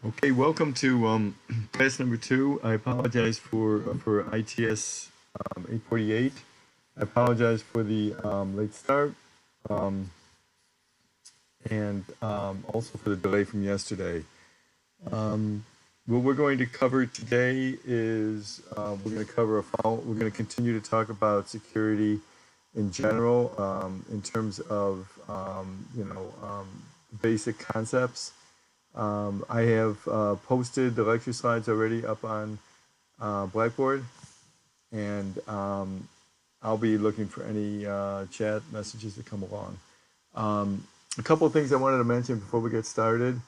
Okay, welcome to class number 2. I apologize for ITS 848. I apologize for the late start um, and also for the delay from yesterday. What we're going to cover today is we're going to cover we're going to continue to talk about security in general in terms of basic concepts. I have posted the lecture slides already up on Blackboard, and I'll be looking for any chat messages that come along. A couple of things I wanted to mention before we get started.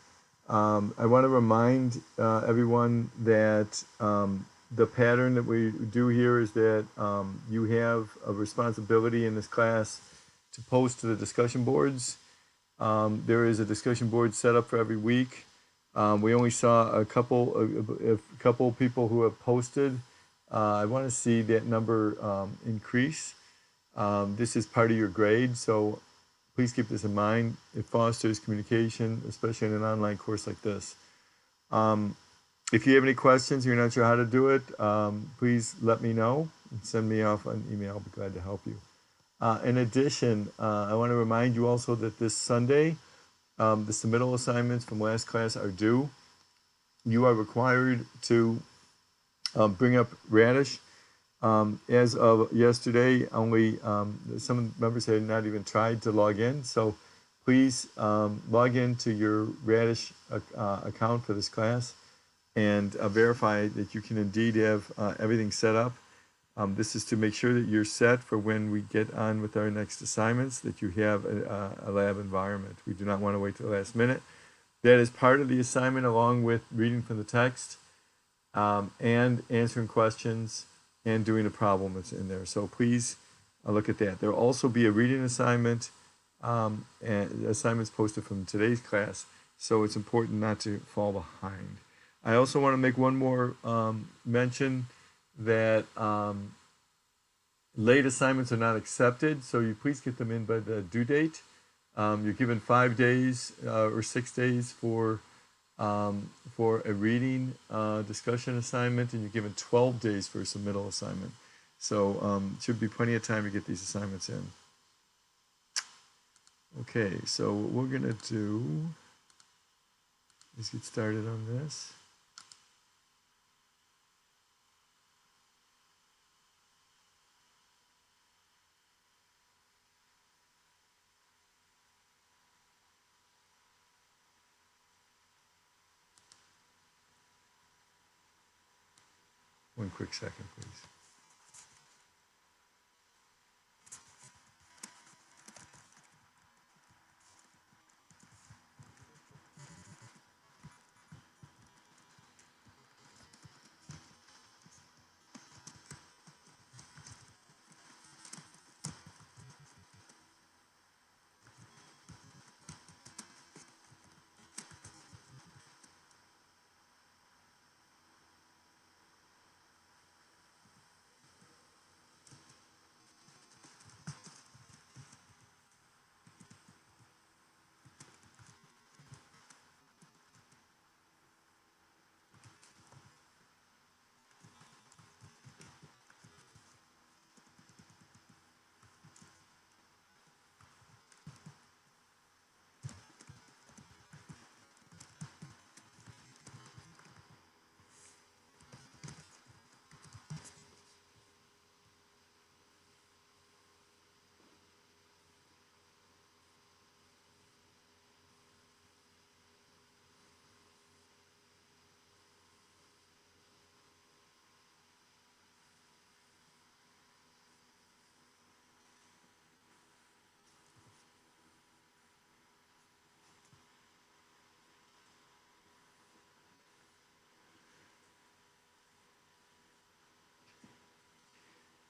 I want to remind everyone that the pattern that we do here is that you have a responsibility in this class to post to the discussion boards. There is a discussion board set up for every week. We only saw a couple people who have posted. I want to see that number increase. This is part of your grade, so please keep this in mind. It fosters communication, especially in an online course like this. If you have any questions, you're not sure how to do it, please let me know and send me off an email. I'll be glad to help you. In addition, I want to remind you also that this Sunday, the submittal assignments from last class are due. You are required to bring up Radish. As of yesterday, only some members had not even tried to log in. So please log into your Radish account for this class and verify that you can indeed have everything set up. This is to make sure that you're set for when we get on with our next assignments, that you have a lab environment. We do not want to wait till the last minute. That is part of the assignment, along with reading from the text and answering questions and doing a problem that's in there. So please look at that. There will also be a reading assignment and assignments posted from today's class, so it's important not to fall behind. I also want to make one more mention that late assignments are not accepted, so you please get them in by the due date. You're given 5 days or 6 days for a reading discussion assignment, and you're given 12 days for a submittal assignment. So should be plenty of time to get these assignments in. Okay, so what we're going to do is get started on this. One quick second, please.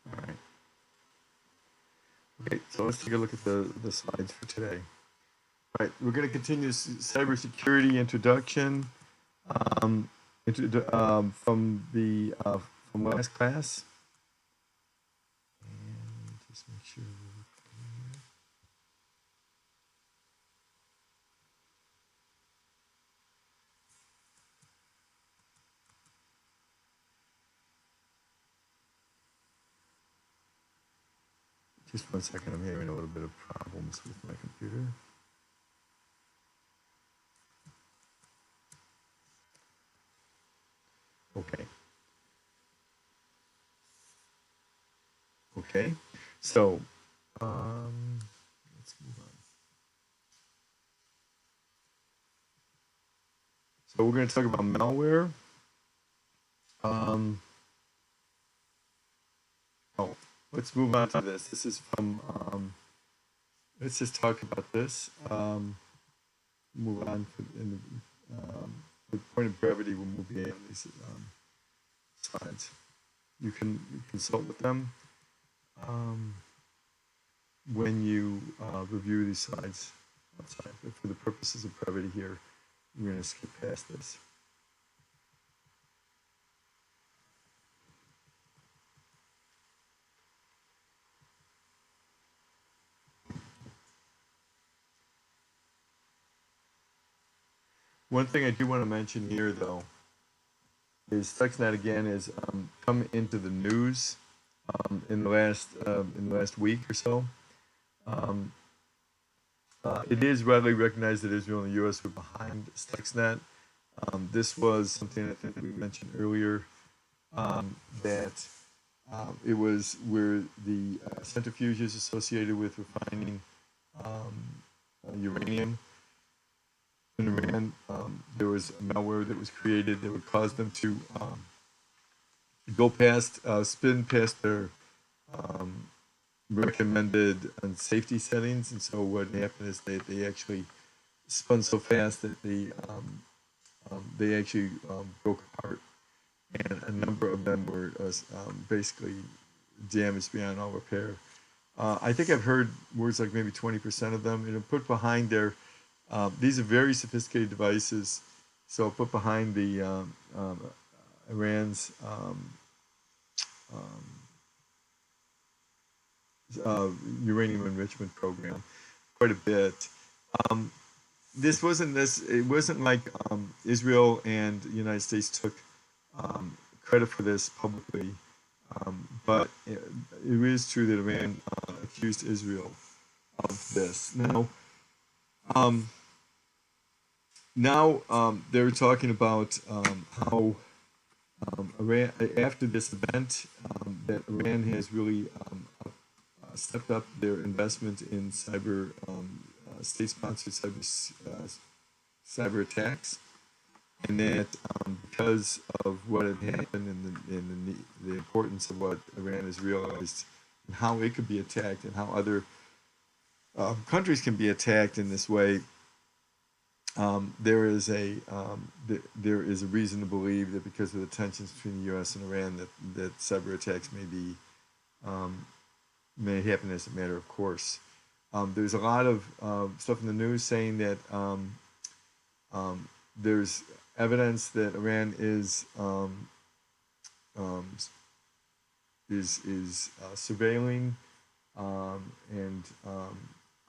All right. Okay, so let's take a look at the slides for today. All right, we're going to continue cybersecurity introduction from last class. And just make sure we're clear. Just 1 second, I'm having a little bit of problems with my computer. Okay. Okay. So, let's move on. So we're going to talk about malware. Um, oh, let's move on to this. This is from, let's just talk about this. Move on. The point of brevity will move beyond these slides. You can consult with them when you review these slides outside. But for the purposes of brevity here, we're going to skip past this. One thing I do want to mention here, though, is Stuxnet again has come into the news in the last week or so. It is widely recognized that Israel and the U.S. were behind Stuxnet. This was something I think we mentioned earlier, that it was where the centrifuges associated with refining uranium in Iran. There was malware that was created that would cause them to go past, spin past their recommended safety settings, and so what happened is they actually spun so fast that they actually broke apart, and a number of them were basically damaged beyond all repair. I think I've heard words like maybe 20% of them, and put behind their. These are very sophisticated devices, so put behind the Iran's uranium enrichment program quite a bit. This wasn't this. It wasn't like Israel and the United States took credit for this publicly, but it is true that Iran accused Israel of this. Now they're talking about how Iran, after this event, that Iran has really stepped up their investment in state-sponsored cyber attacks, and that because of what had happened and the importance of what Iran has realized and how it could be attacked and how other countries can be attacked in this way, there is a reason to believe that because of the tensions between the U.S. and Iran, that cyber attacks may happen as a matter of course. There's a lot of stuff in the news saying that there's evidence that Iran is surveilling and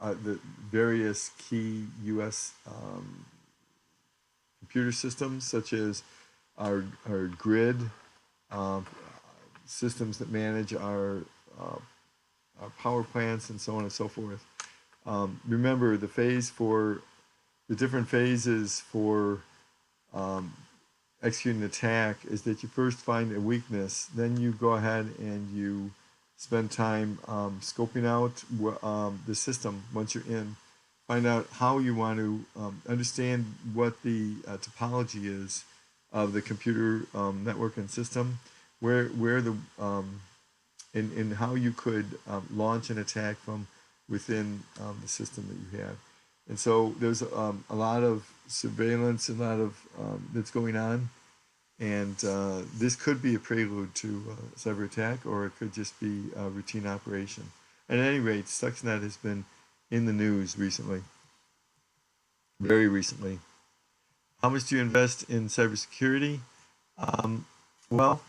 the various key U.S. Computer systems, such as our grid systems that manage our power plants and so on and so forth. Remember, the different phases for executing an attack is that you first find a weakness, then you go ahead and you spend time scoping out the system once you're in, find out how you want to understand what the topology is of the computer network and system, where the and how you could launch an attack from within the system that you have. And so there's a lot of surveillance, a lot of that's going on, and this could be a prelude to a cyber attack, or it could just be a routine operation. At any rate, Stuxnet has been in the news recently, very recently. How much do you invest in cybersecurity? Well,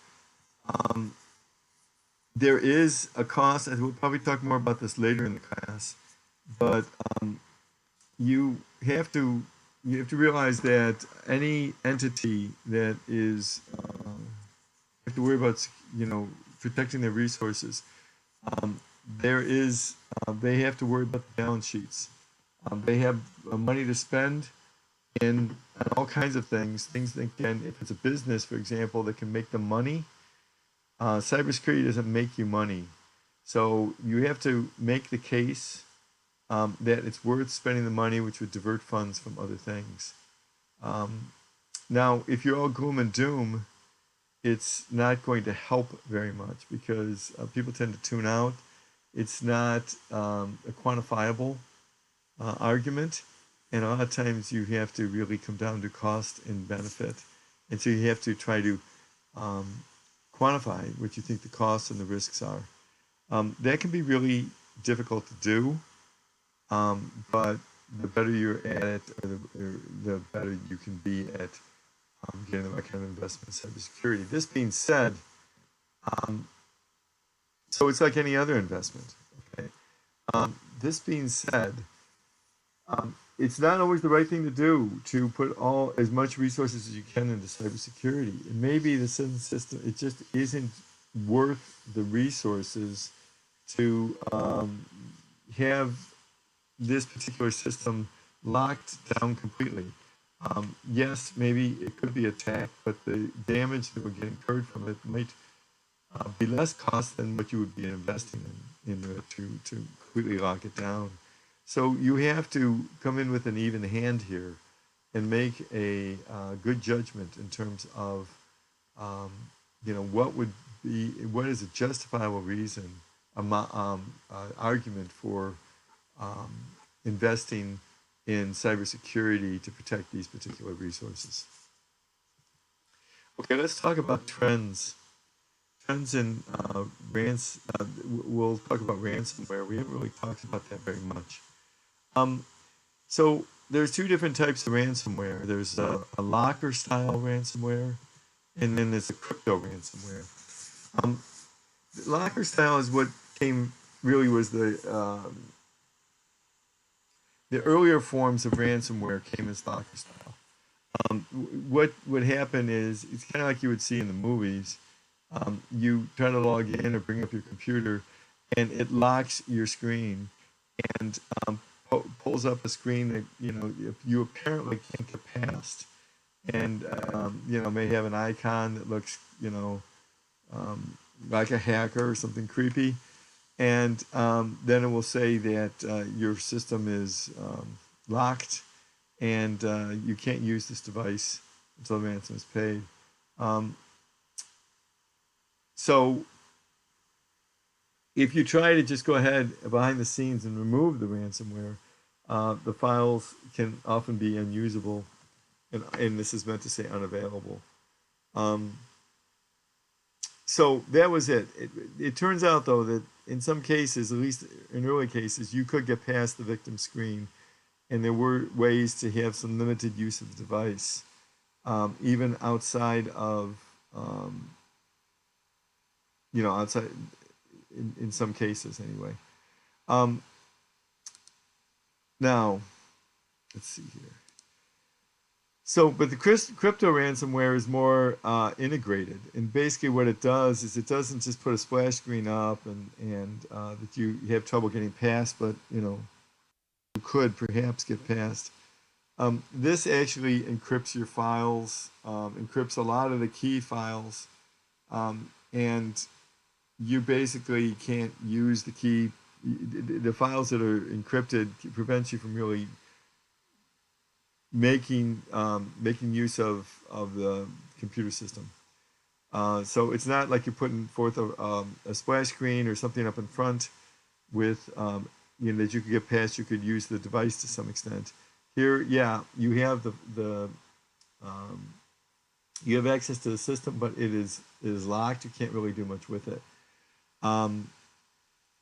there is a cost, and we'll probably talk more about this later in the class, but you have to realize that any entity that is have to worry about protecting their resources. there is they have to worry about the balance sheets. They have money to spend in all kinds of things. Things that can, if it's a business, for example, that can make them money. Cybersecurity doesn't make you money, so you have to make the case that it's worth spending the money, which would divert funds from other things. Um, Now, if you're all gloom and doom, it's not going to help very much because people tend to tune out. It's not a quantifiable argument, and a lot of times you have to really come down to cost and benefit, and so you have to try to um, quantify what you think the costs and the risks are. That can be really difficult to do, but the better you're at it, or the better you can be at getting the right kind of investment in cybersecurity. This being said, um, so it's like any other investment. Okay. This being said, it's not always the right thing to do to put all as much resources as you can into cybersecurity. And maybe the system it just isn't worth the resources to have this particular system locked down completely. Yes, maybe it could be attacked, but the damage that would get incurred from it might be less cost than what you would be investing to completely lock it down. So you have to come in with an even hand here and make a good judgment in terms of what is a justifiable reason, argument for um, investing in cybersecurity to protect these particular resources. Okay, let's talk about trends. Trends in we'll talk about ransomware. We haven't really talked about that very much. Um, so there's two different types of ransomware. There's a locker style ransomware, and then there's a crypto ransomware. Um, locker style is what came really was the earlier forms of ransomware came as locker style. What would happen is it's kind of like you would see in the movies. You try to log in or bring up your computer, and it locks your screen and pulls up a screen that you apparently can't get past, and may have an icon that looks like a hacker or something creepy, and then it will say that your system is locked and you can't use this device until the ransom is paid. Um, so if you try to just go ahead behind the scenes and remove the ransomware, the files can often be unusable, and this is meant to say unavailable. Um, so that was it. It turns out, though, that in some cases, at least in early cases, you could get past the victim screen, and there were ways to have some limited use of the device, even outside of, outside in some cases anyway. Um, Now, let's see here. So, but the crypto ransomware is more integrated, and basically what it does is it doesn't just put a splash screen up and that you have trouble getting past, but you could perhaps get past. This actually encrypts your files, encrypts a lot of the key files, and you basically can't use the key. The files that are encrypted prevents you from really making use of the computer system. So it's not like you're putting forth a splash screen or something up in front with that you could get past. You could use the device to some extent. Here, yeah, you have the um, you have access to the system, but it is locked. You can't really do much with it. Um,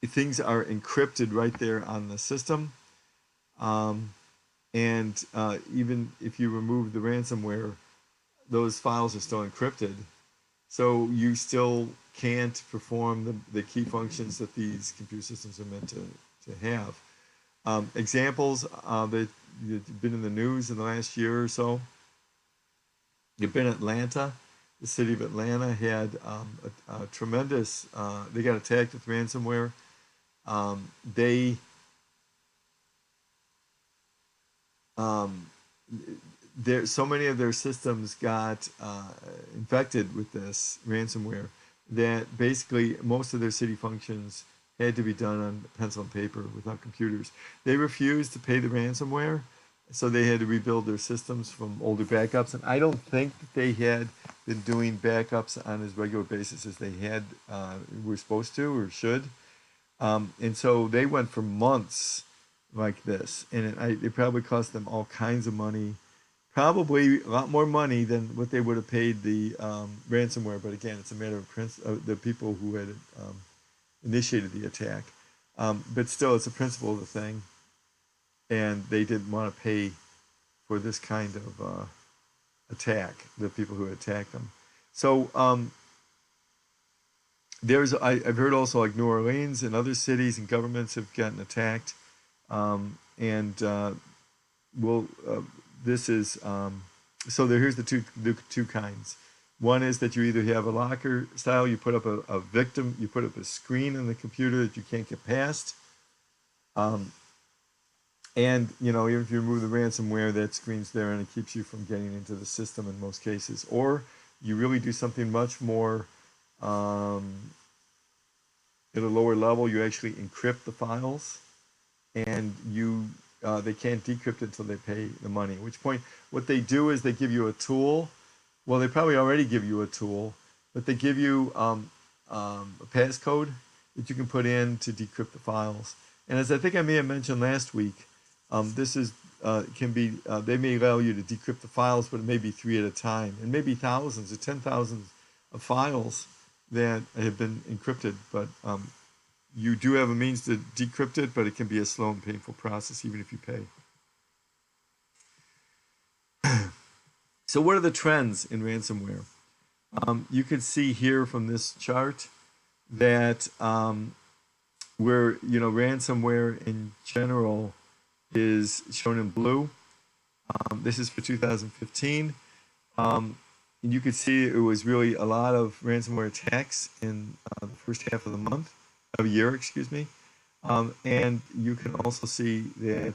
Things are encrypted right there on the system. Um, and even if you remove the ransomware, those files are still encrypted. So you still can't perform the key functions that these computer systems are meant to have. Examples that have been in the news in the last year or so. You've been Atlanta. The city of Atlanta had a tremendous, they got attacked with ransomware. they so many of their systems got infected with this ransomware that basically most of their city functions had to be done on pencil and paper without computers. They refused to pay the ransomware, so they had to rebuild their systems from older backups. And I don't think that they had been doing backups on as regular basis as they had were supposed to or should. And so they went for months like this, and it probably cost them all kinds of money, probably a lot more money than what they would have paid the ransomware. But again, it's a matter of the people who had initiated the attack. But still, it's a principle of the thing, and they didn't want to pay for this kind of attack, the people who attacked them. So I've heard also like New Orleans and other cities and governments have gotten attacked, and well, this is so here's the two kinds. One is that you either have a locker style, you put up a victim, you put up a screen on the computer that you can't get past, and even if you remove the ransomware, that screen's there and it keeps you from getting into the system in most cases. Or you really do something much more at a lower level. You actually encrypt the files, and they can't decrypt it until they pay the money. At which point, what they do is they give you a tool. Well, they probably already give you a tool, but they give you a passcode that you can put in to decrypt the files. And as I think I may have mentioned last week, this is can be they may allow you to decrypt the files, but it may be 3 at a time, and maybe thousands or 10,000 of files that have been encrypted. But you do have a means to decrypt it, but it can be a slow and painful process, even if you pay. So what are the trends in ransomware? You can see here from this chart that where ransomware in general is shown in blue. This is for 2015. And you could see it was really a lot of ransomware attacks in the first half of the year, excuse me. And you can also see that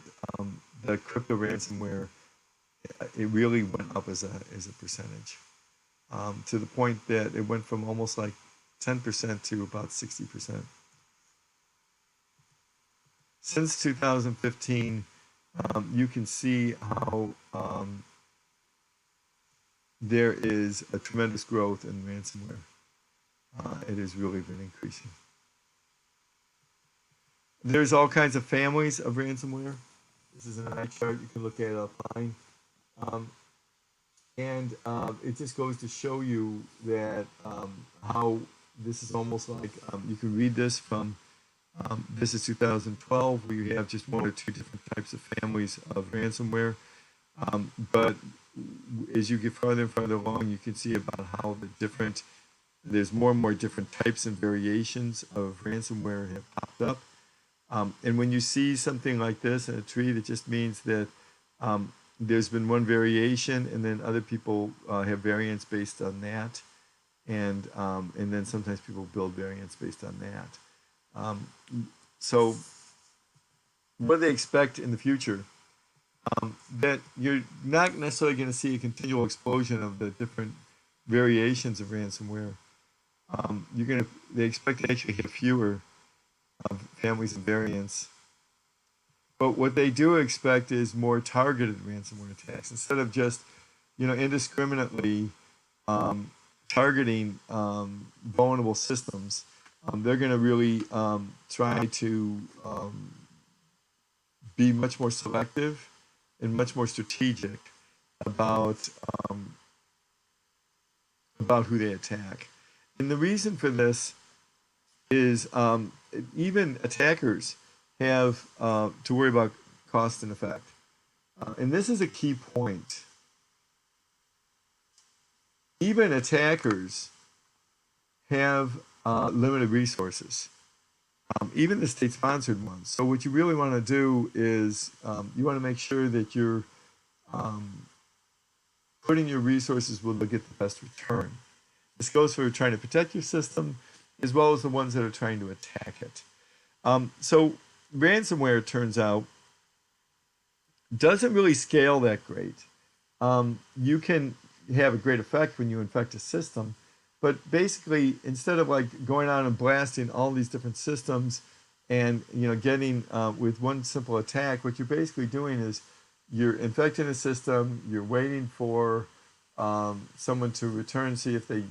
the crypto ransomware, it really went up as a percentage, to the point that it went from almost like 10% to about 60%. Since 2015, you can see how there is a tremendous growth in ransomware. It has really been increasing. There's all kinds of families of ransomware. This is an eye chart. You can look at it offline. And it just goes to show you that how this is almost like you can read this from this is 2012, where you have just 1 or 2 different types of families of ransomware. But as you get farther and farther along, you can see about how there's more and more different types and variations of ransomware have popped up. And when you see something like this in a tree, that just means that there's been one variation, and then other people have variants based on that, and then sometimes people build variants based on that. So what do they expect in the future? That you're not necessarily going to see a continual explosion of the different variations of ransomware. They expect to actually have fewer families and variants. But what they do expect is more targeted ransomware attacks. Instead of just, indiscriminately targeting vulnerable systems, they're going to really try to be much more selective and much more strategic about who they attack. And the reason for this is even attackers have to worry about cost and effect. And this is a key point. Even attackers have limited resources, even the state-sponsored ones. So what you really want to do is you want to make sure that you're putting your resources where they'll get the best return. This goes for trying to protect your system as well as the ones that are trying to attack it. So ransomware, it turns out, doesn't really scale that great. You can have a great effect when you infect a system, but basically, instead of like going on and blasting all these different systems and getting with one simple attack, what you're basically doing is you're infecting a system, you're waiting for someone to return, see if they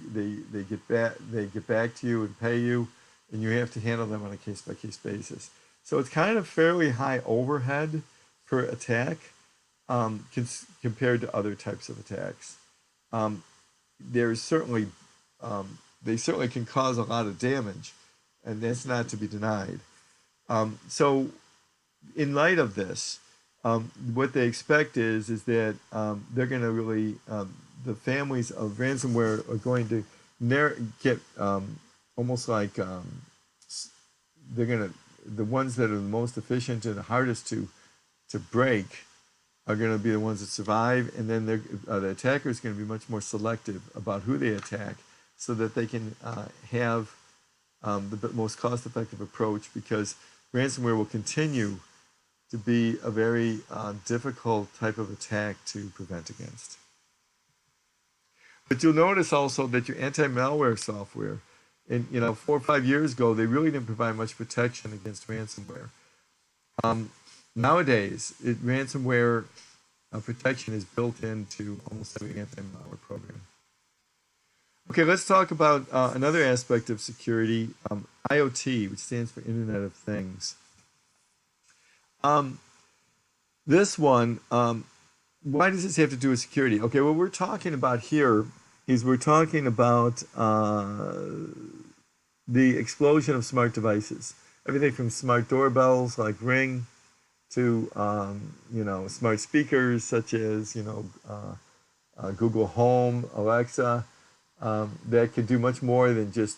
get back to you and pay you, and you have to handle them on a case by case basis. So it's kind of fairly high overhead per attack, compared to other types of attacks. Um, there's certainly they certainly can cause a lot of damage, and that's not to be denied. So in light of this, what they expect is that they're going to really the families of ransomware are going to get almost like they're going to the ones that are the most efficient and the hardest to break are going to be the ones that survive, and then the attacker is going to be much more selective about who they attack, so that they can have the most cost-effective approach, because ransomware will continue to be a very difficult type of attack to prevent against. But you'll notice also that your anti-malware software, and 4 or 5 years ago, they really didn't provide much protection against ransomware. Nowadays, ransomware protection is built into almost every anti-malware program. Okay, let's talk about another aspect of security, IoT, which stands for Internet of Things. This one, why does this have to do with security? Okay, what we're talking about here is we're talking about the explosion of smart devices. Everything from smart doorbells like Ring to smart speakers such as Google Home, Alexa, that can do much more than just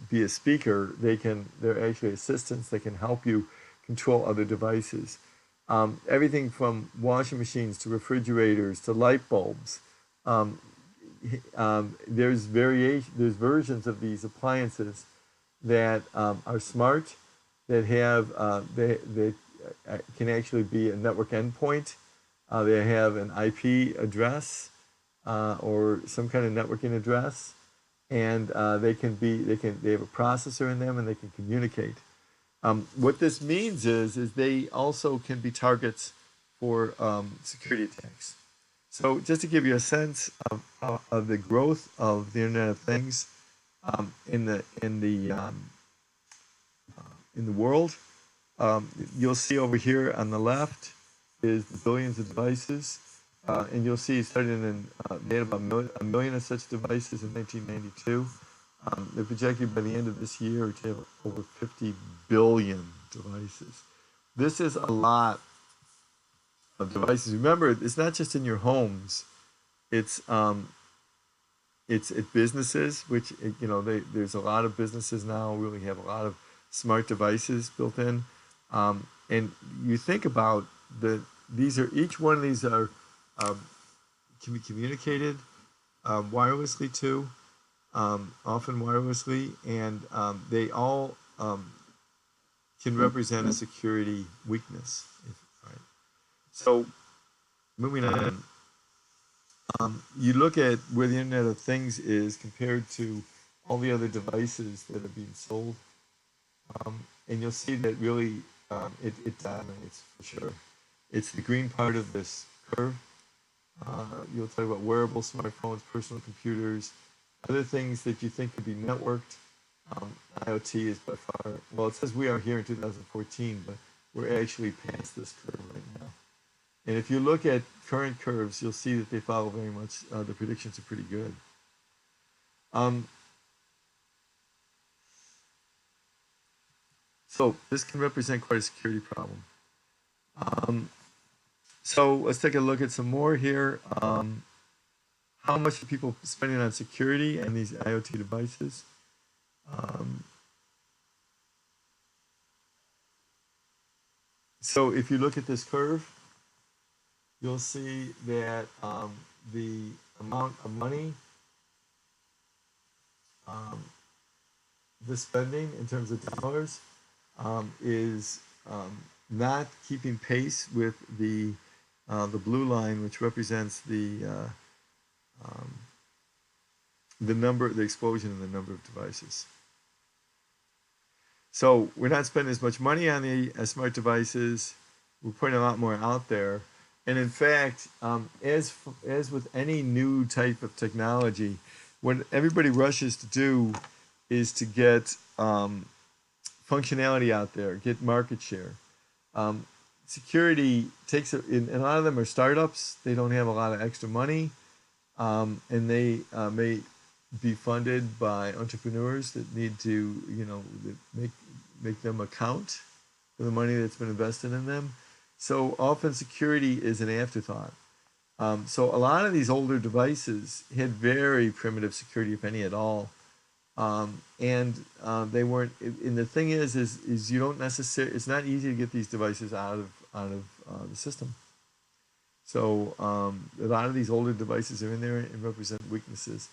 be a speaker. They're actually assistants that can help you control other devices. Everything from washing machines to refrigerators to light bulbs. There's versions of these appliances that are smart, that have they can actually be a network endpoint. They have an IP address or some kind of networking address, and they have a processor in them, and they can communicate. What this means is they also can be targets for security attacks. So just to give you a sense of the growth of the Internet of Things in the world, you'll see over here on the left is the billions of devices, and you'll see they had about a million of such devices in 1992. They're projected by the end of this year to have over 50 billion devices. This is a lot of devices. Remember, it's not just in your homes. It's at businesses, which there's a lot of businesses now really have a lot of smart devices built in. And you think about each one of these are can be communicated wirelessly too, often wirelessly, and they all can represent a security weakness. Right? So moving on, you look at where the Internet of Things is compared to all the other devices that are being sold, and you'll see that really it dominates for sure. It's the green part of this curve. You'll talk about wearables, smartphones, personal computers, other things that you think could be networked. IoT is by far, well, it says we are here in 2014, but we're actually past this curve right now. And if you look at current curves, you'll see that they follow very much, the predictions are pretty good. So this can represent quite a security problem. So let's take a look at some more here. How much are people spending on security and these IoT devices? So if you look at this curve, you'll see that the amount of money, the spending in terms of dollars, is not keeping pace with the blue line, which represents the number, the explosion in the number of devices. So we're not spending as much money on the smart devices. We're putting a lot more out there. And in fact, as with any new type of technology, what everybody rushes to do is to get functionality out there, get market share. Um, Security takes and a lot of them are startups. They don't have a lot of extra money, and they may be funded by entrepreneurs that need to, that make them account for the money that's been invested in them. So often security is an afterthought. So a lot of these older devices had very primitive security, if any at all. And they weren't. And the thing is you don't necessarily. It's not easy to get these devices out of the system. So a lot of these older devices are in there and represent weaknesses.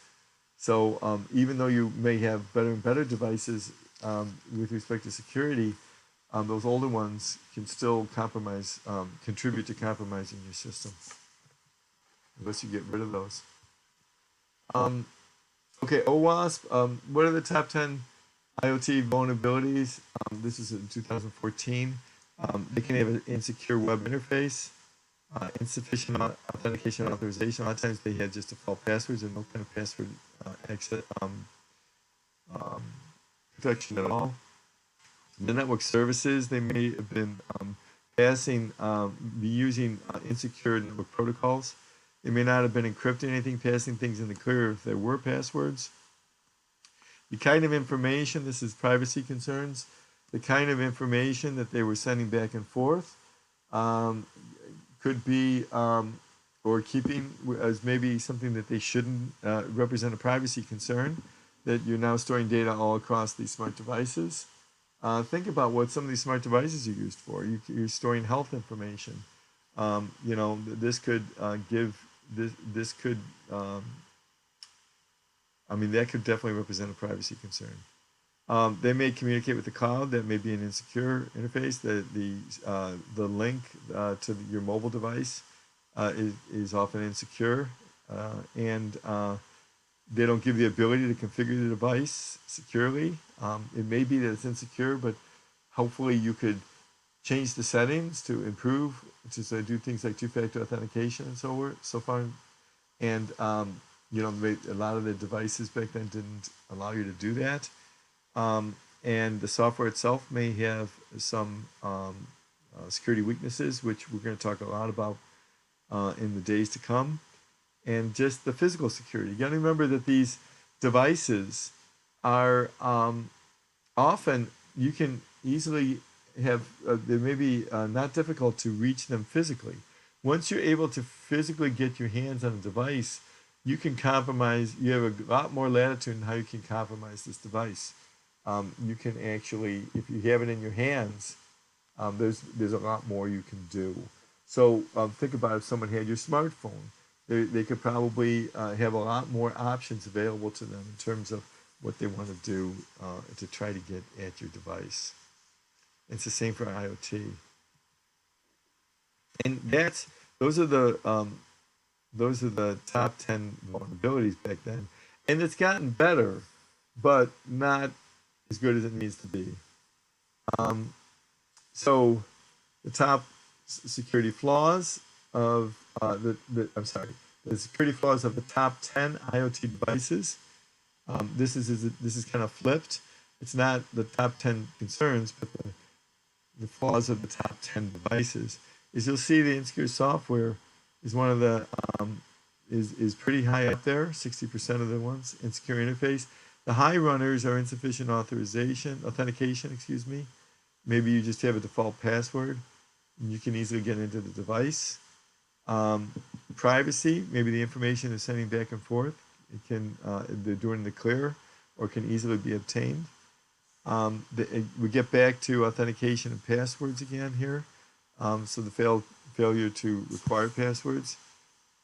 So even though you may have better and better devices with respect to security, those older ones can still contribute to compromising your system, unless you get rid of those. Um, okay, OWASP. What are the top 10 IoT vulnerabilities? This is in 2014. They can have an insecure web interface, insufficient authentication and authorization. A lot of times they had just default passwords and no kind of password exit um, protection at all. The network services, they may have been be using insecure network protocols. They may not have been encrypting anything, passing things in the clear if there were passwords. The kind of information, this is privacy concerns, the kind of information that they were sending back and forth um, could be, or keeping as maybe something that they shouldn't represent a privacy concern, that you're now storing data all across these smart devices. Think about what some of these smart devices are used for. You're storing health information. This could give this could that could definitely represent a privacy concern. They may communicate with the cloud. That may be an insecure interface. The link to your mobile device is often insecure, and they don't give the ability to configure the device securely. It may be that it's insecure, but hopefully you could change the settings to improve, to do things like two-factor authentication and so far. And a lot of the devices back then didn't allow you to do that. And the software itself may have some security weaknesses, which we're going to talk a lot about in the days to come. And just the physical security. You got to remember that these devices are often, you can easily have, they may be not difficult to reach them physically. Once you're able to physically get your hands on a device, you can compromise, you have a lot more latitude in how you can compromise this device. You can actually, if you have it in your hands, there's a lot more you can do. So think about if someone had your smartphone, they could probably have a lot more options available to them in terms of what they want to do to try to get at your device. It's the same for IoT. And those are the top 10 vulnerabilities back then. And it's gotten better, but not as good as it needs to be. So the top security flaws of the security flaws of the top 10 IoT devices. This is kind of flipped. It's not the top 10 concerns, but the flaws of the top 10 devices. Is you'll see the insecure software is one of the is pretty high up there. 60% of the ones insecure interface. The high runners are insufficient authentication. Excuse me. Maybe you just have a default password, and you can easily get into the device. Privacy, maybe the information is sending back and forth. They're doing the clear, or can easily be obtained. We get back to authentication and passwords again here. So the failure to require passwords,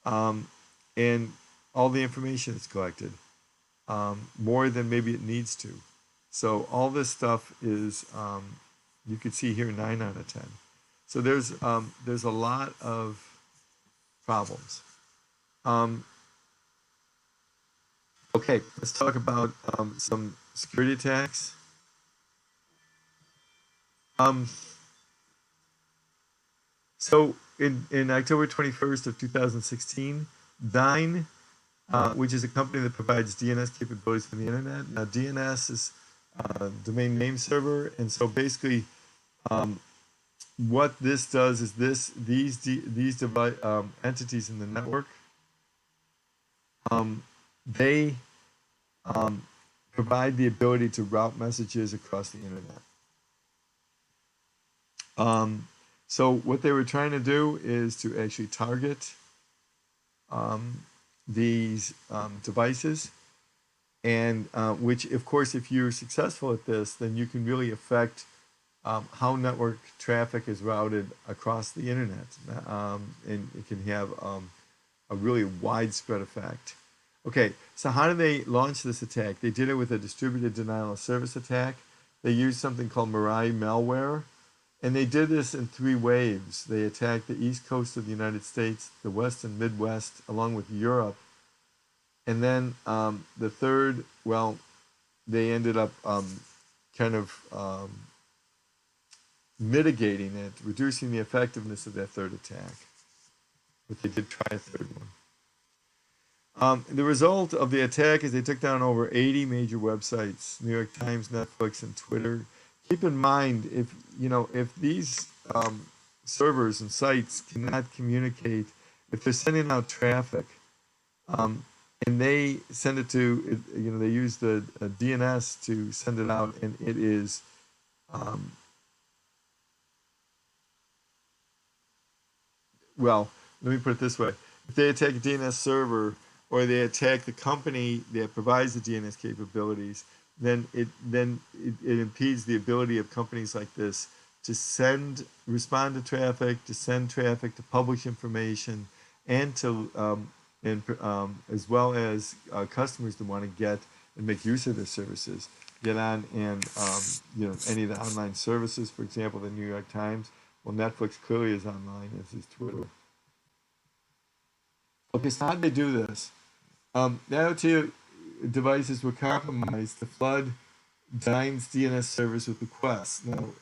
and all the information is collected, more than maybe it needs to. So all this stuff is You could see here 9 out of 10. So there's a lot of problems. Um, okay, let's talk about some security attacks. Um, so in October 21st of 2016, Dyn, which is a company that provides DNS capabilities for the internet. Now DNS is domain name server, and so basically um, what this does is these entities in the network, they provide the ability to route messages across the internet. So what they were trying to do is to actually target these devices, and which, of course, if you're successful at this, then you can really affect how network traffic is routed across the internet, and it can have a really widespread effect. Okay, so how do they launch this attack? They did it with a distributed denial of service attack. They used something called Mirai malware, and they did this in 3 waves. They attacked the east coast of the United States, the west and midwest, along with Europe. And then the third, well, they ended up kind of mitigating it, reducing the effectiveness of that third attack. But they did try a third one. The result of the attack is they took down over 80 major websites: New York Times, Netflix, and Twitter. Keep in mind, if these servers and sites cannot communicate, if they're sending out traffic, and they send it to, they use the DNS to send it out, and it is, well, let me put it this way. If they attack a DNS server, or they attack the company that provides the DNS capabilities, then it impedes the ability of companies like this to respond to traffic, to send traffic, to publish information, and as well as customers that want to get and make use of their services, get on and any of the online services. For example, the New York Times. Well, Netflix clearly is online, as is Twitter. Okay, so how did they do this? The IoT devices were compromised to flood Dyn's DNS servers with requests. Now,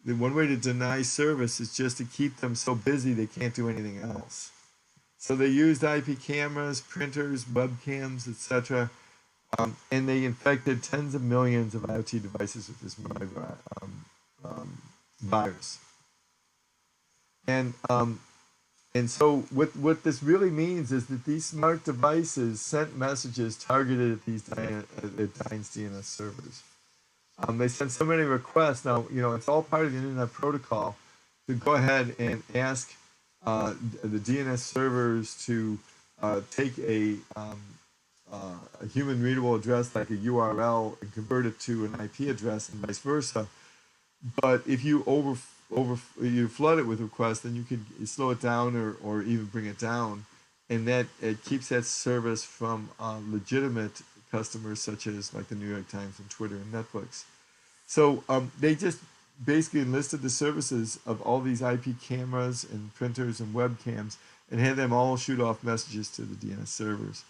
the one way to deny service is just to keep them so busy they can't do anything else. So they used IP cameras, printers, webcams, etc., and they infected tens of millions of IoT devices with this virus. And so what this really means is that these smart devices sent messages targeted at these Dyn's DNS servers. They sent so many requests. Now, it's all part of the Internet Protocol to go ahead and ask the DNS servers to take a human readable address like a URL and convert it to an IP address and vice versa. But if you you flood it with requests, then you can slow it down or even bring it down, and that it keeps that service from legitimate customers such as like the New York Times and Twitter and Netflix. So they just basically enlisted the services of all these IP cameras and printers and webcams and had them all shoot off messages to the DNS servers.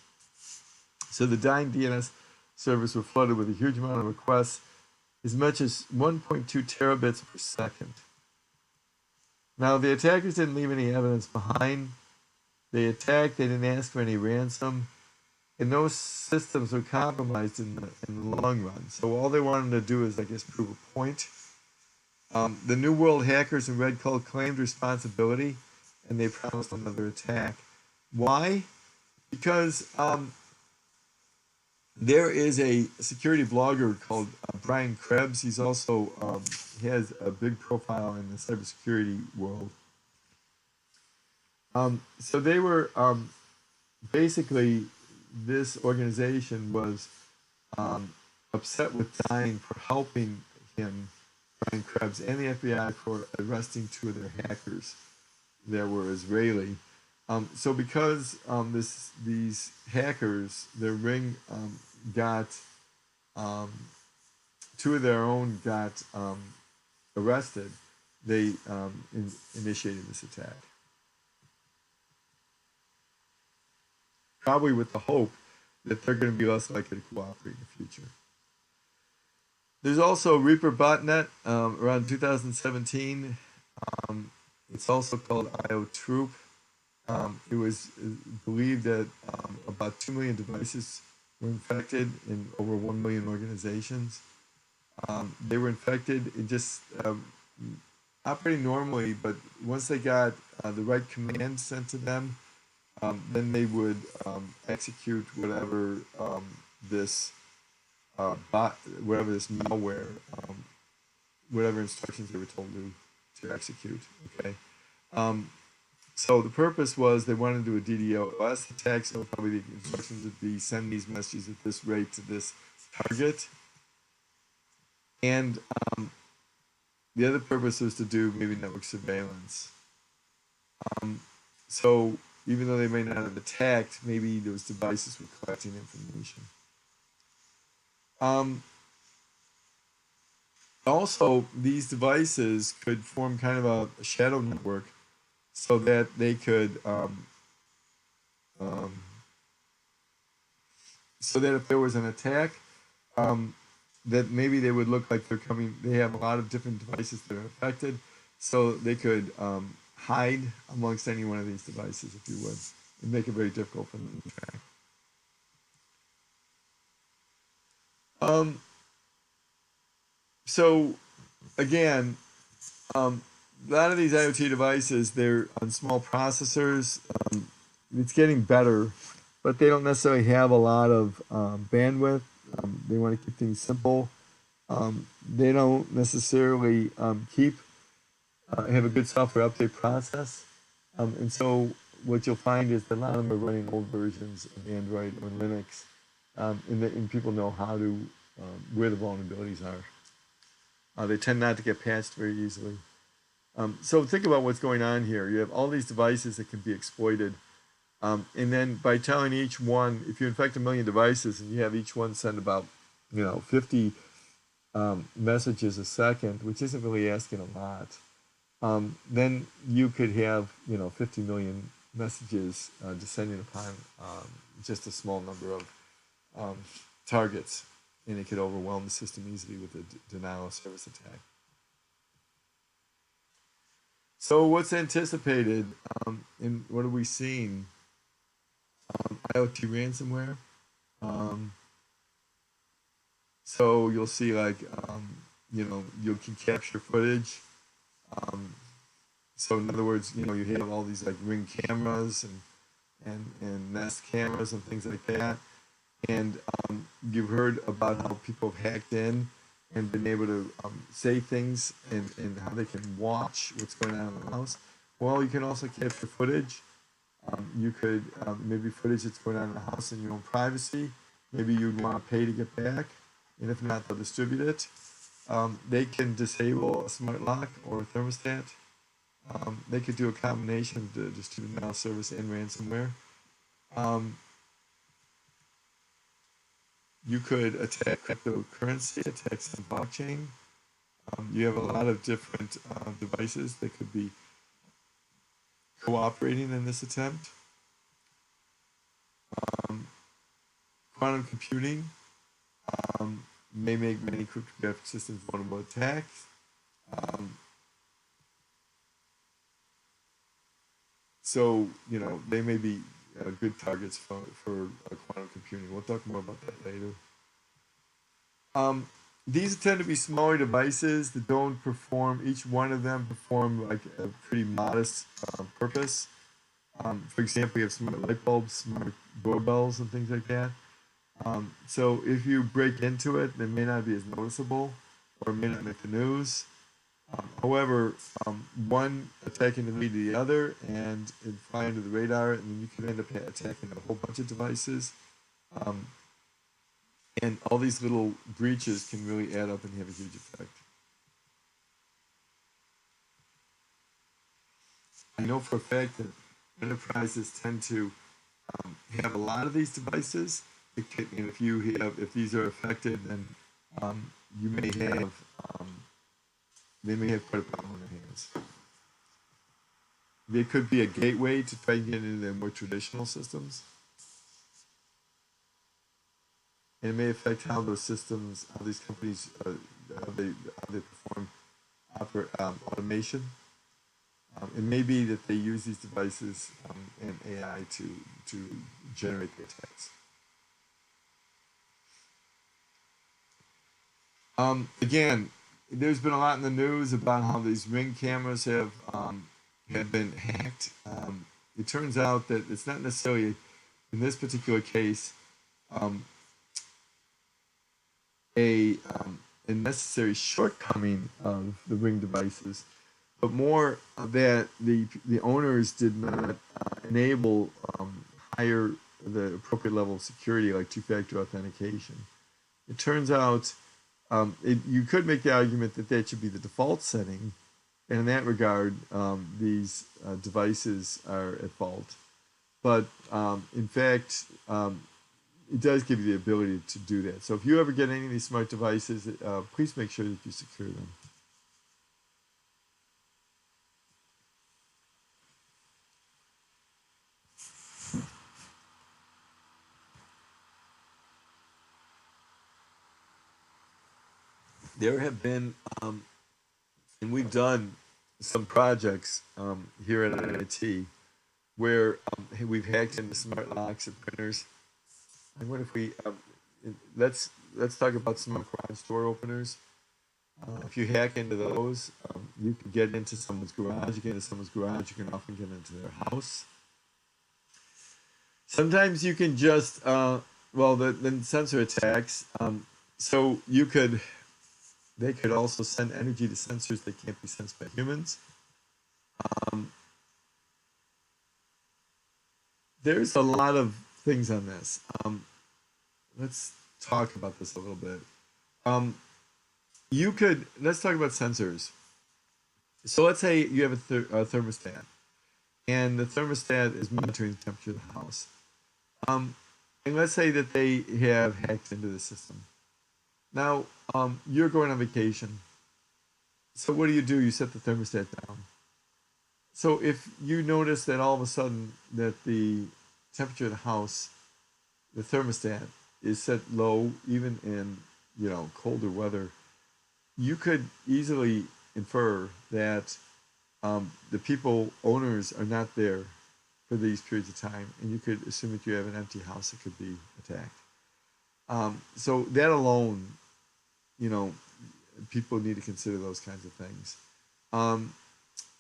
So the Dyn DNS servers were flooded with a huge amount of requests, as much as 1.2 terabits per second. Now, the attackers didn't leave any evidence behind. They attacked, they didn't ask for any ransom, and those systems were compromised in the long run. So all they wanted to do is, I guess, prove a point. The New World hackers in red code claimed responsibility, and they promised another attack. Why? Because there is a security blogger called Brian Krebs. He's also he has a big profile in the cybersecurity world. So they were basically, this organization was upset with Dyn for helping him, Brian Krebs, and the FBI for arresting 2 of their hackers that were Israeli. So because these hackers, their ring got 2 of their own got arrested, they initiated this attack. Probably with the hope that they're going to be less likely to cooperate in the future. There's also Reaper Botnet around 2017. It's also called IO Troop. It was believed that about 2 million devices were infected in over 1 million organizations. They were infected in just operating normally, but once they got the right command sent to them, then they would execute whatever this whatever this malware, whatever instructions they were told to execute. Okay. So the purpose was they wanted to do a DDoS attack, so probably the instructions would be send these messages at this rate to this target. And the other purpose was to do maybe network surveillance. So even though they may not have attacked, maybe those devices were collecting information. Also, these devices could form kind of a shadow network so that they could, so that if there was an attack, that maybe they would look like they're coming, they have a lot of different devices that are affected, so they could hide amongst any one of these devices, if you would, and make it very difficult for them to track. So, again, a lot of these IoT devices, they're on small processors. It's getting better, but they don't necessarily have a lot of bandwidth. They want to keep things simple. They don't necessarily have a good software update process. And so what you'll find is that a lot of them are running old versions of Android or Linux, and people know how to, where the vulnerabilities are. They tend not to get patched very easily. So think about what's going on here. You have all these devices that can be exploited. And then by telling each one, if you infect 1 million devices and you have each one send about, 50 messages a second, which isn't really asking a lot, then you could have, 50 million messages descending upon just a small number of targets, and it could overwhelm the system easily with a denial of service attack. So what's anticipated, and what are we seeing? IoT ransomware. So you'll see like, you can capture footage. So in other words, you have all these like Ring cameras and Nest cameras and things like that. And you've heard about how people have hacked in and been able to say things and how they can watch what's going on in the house. Well, you can also capture footage. You could maybe footage that's going on in the house in your own privacy. Maybe you'd want to pay to get back, and if not, they'll distribute it. They can disable a smart lock or a thermostat. They could do a combination of the distributed denial of service and ransomware. You could attack cryptocurrency, attack some blockchain. You have a lot of different devices that could be cooperating in this attempt. Quantum computing may make many cryptographic systems vulnerable to attacks. So, they may be good targets for quantum computing. We'll talk more about that later. These tend to be smaller devices that don't perform, each one of them perform like a pretty modest purpose. For example, you have smart light bulbs, smart doorbells, and things like that. So if you break into it, it may not be as noticeable or it may not make the news. However, one attack can lead to the other and it fly under the radar, and then you can end up attacking a whole bunch of devices. And all these little breaches can really add up and have a huge effect. I know for a fact that enterprises tend to have a lot of these devices, and if these are affected, then you may have they may have quite a problem on their hands. They could be a gateway to try and get into their more traditional systems. And it may affect how those systems, how these companies, how they perform automation. It may be that they use these devices and AI to generate the attacks. Again, there's been a lot in the news about how these Ring cameras have been hacked. It turns out that it's not necessarily, in this particular case, um, a necessary shortcoming of the Ring devices, but more that the owners did not enable higher the appropriate level of security, like two-factor authentication. It turns out you could make the argument that that should be the default setting, and in that regard, these devices are at fault. But in fact, it does give you the ability to do that. So if you ever get any of these smart devices, please make sure that you secure them. There have been, and we've done some projects here at MIT where we've hacked into smart locks and printers. And what if we let's talk about smart garage door openers. If you hack into those, you can get into someone's garage. You get into someone's garage, you can often get into their house. Sometimes you can just the sensor attacks. So they could also send energy to sensors that can't be sensed by humans. There's a lot of things on this. Let's talk about this a little bit. Let's talk about sensors. So let's say you have a thermostat, and the thermostat is monitoring the temperature of the house. And let's say that they have hacked into the system. Now, you're going on vacation. So what do? You set the thermostat down. So if you notice that all of a sudden that the temperature of the house, the thermostat, is set low, even in colder weather, you could easily infer that the owners are not there for these periods of time, and you could assume that you have an empty house that could be attacked. So that alone, people need to consider those kinds of things.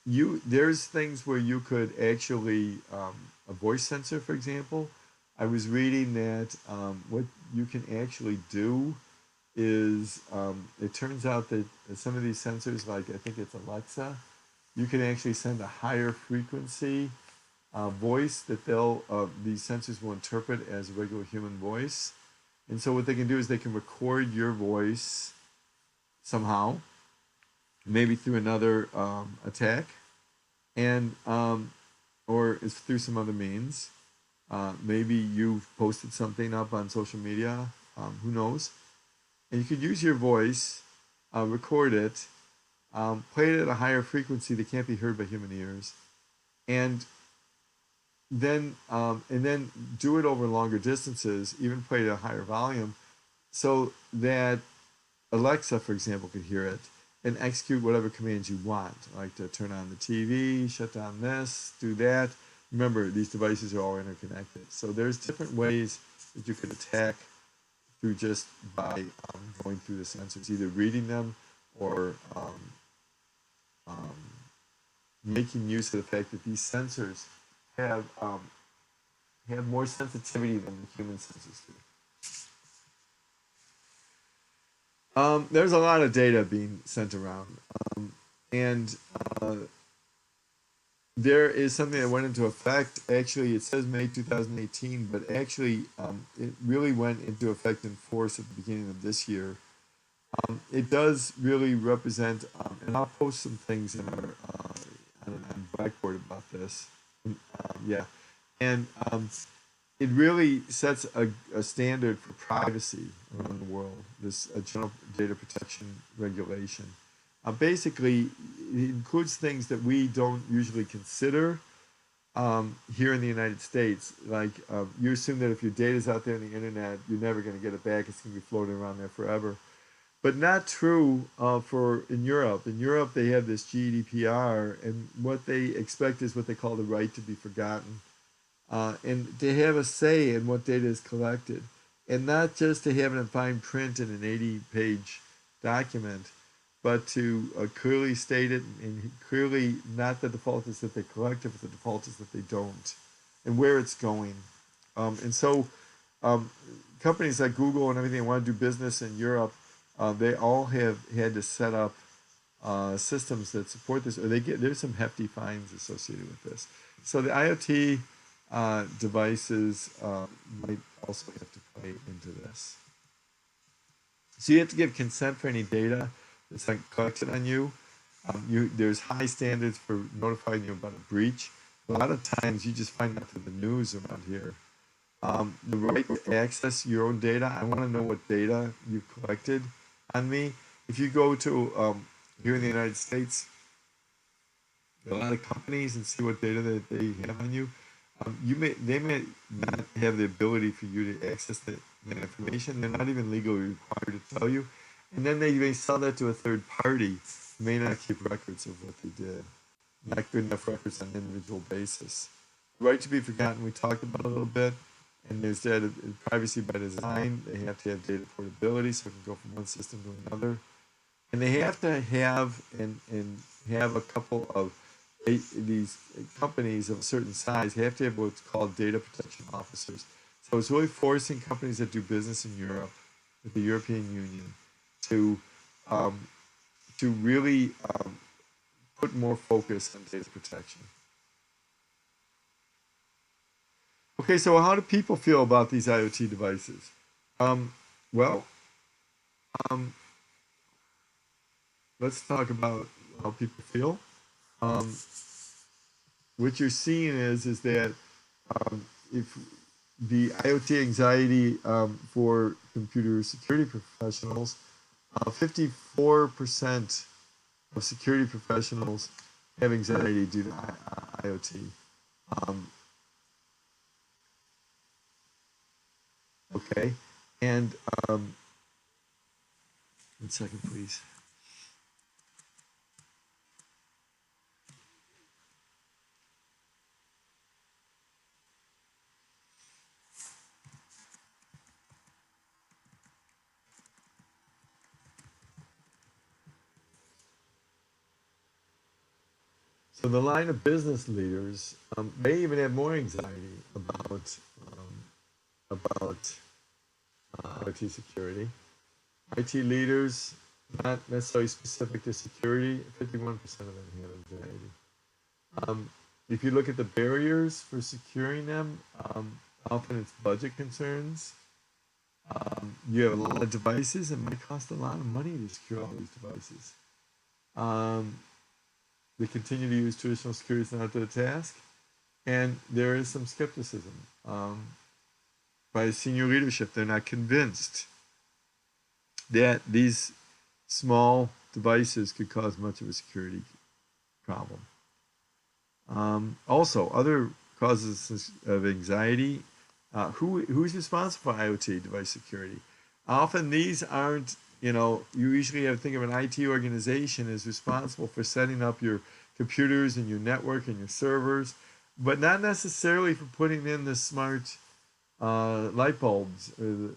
There's things where you could actually a voice sensor, for example. I was reading that what you can actually do is it turns out that some of these sensors, like I think it's Alexa, you can actually send a higher frequency voice that these sensors will interpret as a regular human voice. And so what they can do is they can record your voice somehow, maybe through another attack, and or it's through some other means. Maybe you've posted something up on social media. Who knows? And you could use your voice, record it, play it at a higher frequency that can't be heard by human ears, and then do it over longer distances, even play it at a higher volume, so that Alexa, for example, could hear it and execute whatever commands you want, like to turn on the TV, shut down this, do that. Remember, these devices are all interconnected. So there's different ways that you could attack through just by going through the sensors, either reading them or making use of the fact that these sensors have more sensitivity than the human sensors do. There's a lot of data being sent around, and there is something that went into effect. Actually, it says May 2018, but actually, it really went into effect in force at the beginning of this year. It does really represent, and I'll post some things in our on Blackboard about this. Yeah, and it really sets a standard for privacy around the world. This general data protection regulation, Basically, it includes things that we don't usually consider here in the United States. Like you assume that if your data is out there on the internet, you're never going to get it back. It's going to be floating around there forever. But not true for in Europe. In Europe, they have this GDPR, and what they expect is what they call the right to be forgotten, and they have a say in what data is collected, and not just to have it in fine print in an 80-page document, but to clearly state it, and clearly not the default is that they collect it, but the default is that they don't, and where it's going. And so um, companies like Google and everything want to do business in Europe, they all have had to set up systems that support this, or there's some hefty fines associated with this. So the IoT devices might also have to play into this. So you have to give consent for any data that's like collected on you. There's high standards for notifying you about a breach. A lot of times you just find out through the news around here. The right to access your own data. I want to know what data you've collected on me. If you go to here in the United States, a lot of companies and see what data that they have on you. They may not have the ability for you to access that information. They're not even legally required to tell you, and then they may sell that to a third party who may not keep records of what they did. Not good enough records on an individual basis. Right to be forgotten, we talked about a little bit, and there's data privacy by design. They have to have data portability so it can go from one system to another, and they have to have and have a couple of these companies of a certain size have to have what's called data protection officers. So it's really forcing companies that do business in Europe, with the European Union, to um, really put more focus on data protection. Okay, so how do people feel about these IoT devices? Um, well, um, let's talk about how people feel. Um, what you're seeing is that if the IoT anxiety for computer security professionals, 54% of security professionals have anxiety due to IoT. Um, okay, and 1 second, please. So the line of business leaders may even have more anxiety about IoT security. IT leaders, not necessarily specific to security, 51% of them have anxiety. If you look at the barriers for securing them, often it's budget concerns. You have a lot of devices, it might cost a lot of money to secure all these devices. Um, they continue to use traditional security as not up to the task, and there is some skepticism by senior leadership. They're not convinced that these small devices could cause much of a security problem. Also, other causes of anxiety. Who's responsible for IoT device security? Often these aren't, you usually have to think of an IT organization as responsible for setting up your computers and your network and your servers, but not necessarily for putting in the smart light bulbs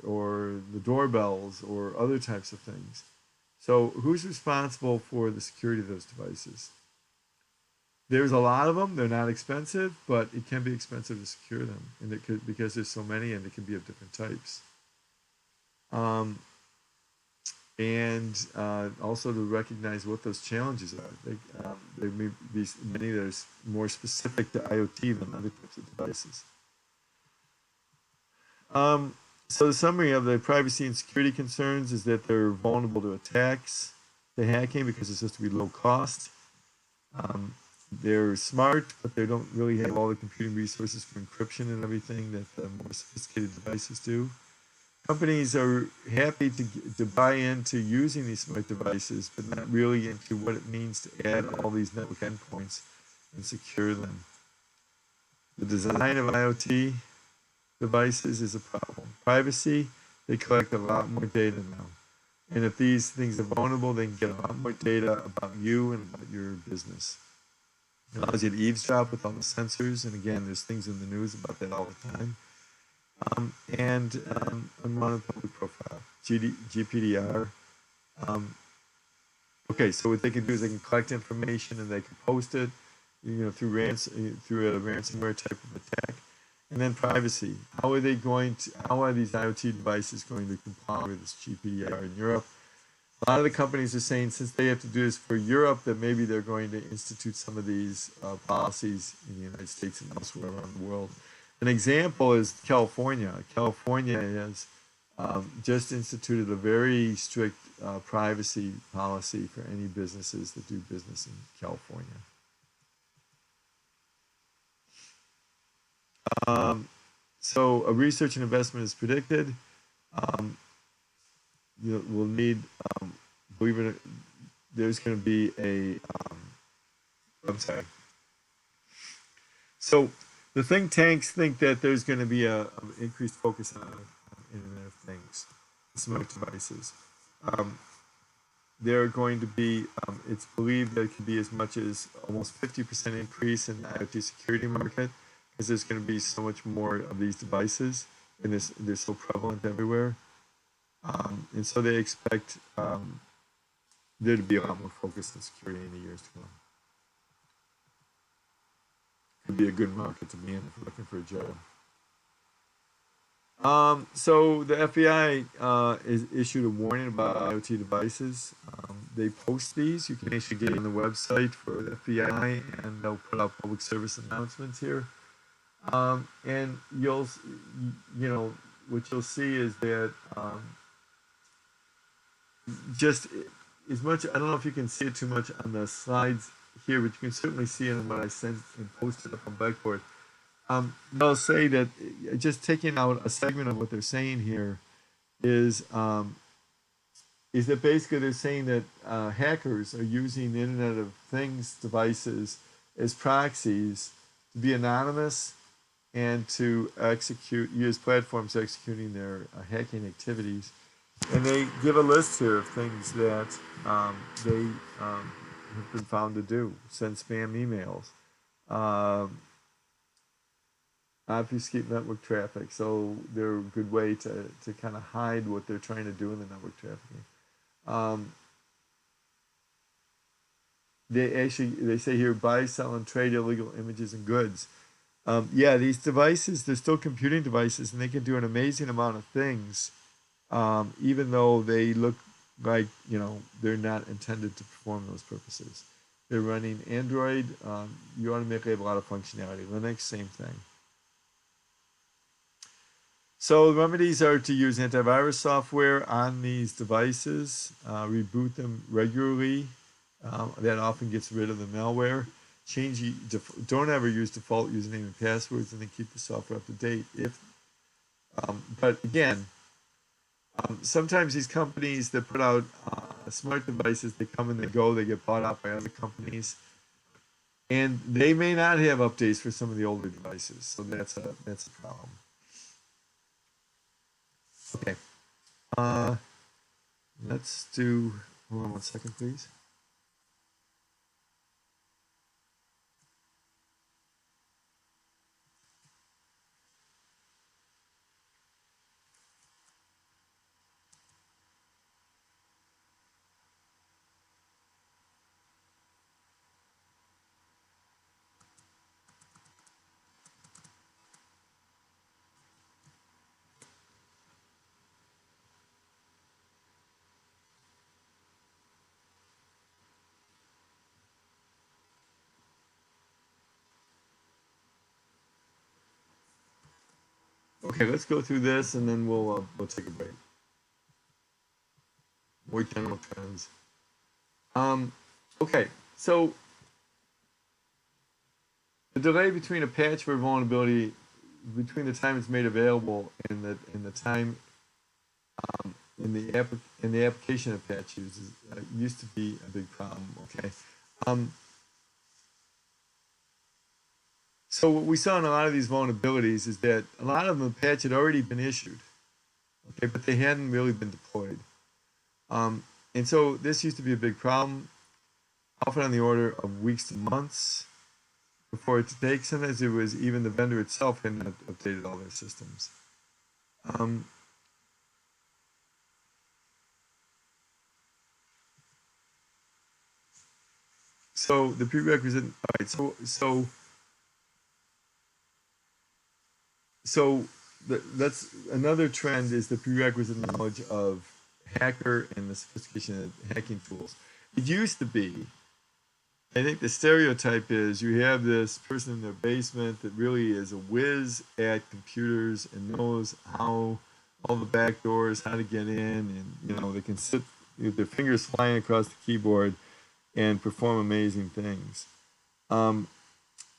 or the doorbells or other types of things. So who's responsible for the security of those devices? There's a lot of them. They're not expensive, but it can be expensive to secure them, and it could because there's so many, and they can be of different types. Um, and also to recognize what those challenges are. There may be many that are more specific to IoT than other types of devices. So the summary of the privacy and security concerns is that they're vulnerable to attacks, to hacking because it's supposed to be low cost. They're smart, but they don't really have all the computing resources for encryption and everything that the more sophisticated devices do. companies are happy to buy into using these smart devices, but not really into what it means to add all these network endpoints and secure them. The design of IoT devices is a problem. Privacy, they collect a lot more data now. And if these things are vulnerable, they can get a lot more data about you and about your business. It allows you to eavesdrop with all the sensors. And again, there's things in the news about that all the time. Unwanted public profile, GPDR. Okay, so what they can do is they can collect information and they can post it, through a ransomware type of attack. And then privacy. How are these IoT devices going to comply with this GPDR in Europe? A lot of the companies are saying since they have to do this for Europe, that maybe they're going to institute some of these policies in the United States and elsewhere around the world. An example is California. California has just instituted a very strict privacy policy for any businesses that do business in California. So a research and investment is predicted. We'll need, believe it, there's going to be I'm sorry. So the think tanks think that there's going to be a increased focus on Internet of Things, smart devices. There are going to be, it's believed that it could be as much as almost 50% increase in the IoT security market, because there's going to be so much more of these devices, and they're so prevalent everywhere. And so they expect there to be a lot more focus on security in the years to come. Could be a good market to be in if you're looking for a job. So the FBI is issued a warning about IoT devices. They post these. You can actually get on the website for the FBI, and they'll put out public service announcements here. And what you'll see is that just as much. I don't know if you can see it too much on the slides here, but you can certainly see it in what I sent and posted up on Blackboard. They'll say that just taking out a segment of what they're saying here is that basically they're saying that hackers are using the Internet of Things devices as proxies to be anonymous and to use platforms executing their hacking activities. And they give a list here of things that they have been found to do: send spam emails, obfuscate network traffic. So they're a good way to kind of hide what they're trying to do in the network trafficking. They say here, buy, sell, and trade illegal images and goods. Yeah, these devices, they're still computing devices, and they can do an amazing amount of things, even though they look like, they're not intended to perform those purposes. They're running Android. You automatically have a lot of functionality. Linux, same thing. So the remedies are to use antivirus software on these devices, reboot them regularly. That often gets rid of the malware. Don't ever use default username and passwords, and then keep the software up to date. But again, sometimes these companies that put out smart devices, they come and they go. They get bought out by other companies, and they may not have updates for some of the older devices. So that's a problem. Okay. Let's do. Hold on 1 second, please. Okay, let's go through this, and then we'll take a break. More general trends. Okay, so the delay between a patch for vulnerability, between the time it's made available and the time in the application of patch use used to be a big problem. Okay, um, so what we saw in a lot of these vulnerabilities is that a lot of them, the patch had already been issued, okay, but they hadn't really been deployed. Um, and so this used to be a big problem, often on the order of weeks to months before it takes. Sometimes it was even the vendor itself had not updated all their systems. Um, so the prerequisite, all right, so that's another trend is the prerequisite knowledge of hacker and the sophistication of hacking tools. It used to be, I think the stereotype is you have this person in their basement that really is a whiz at computers and knows how all the back doors, how to get in, and they can sit with their fingers flying across the keyboard and perform amazing things. Um,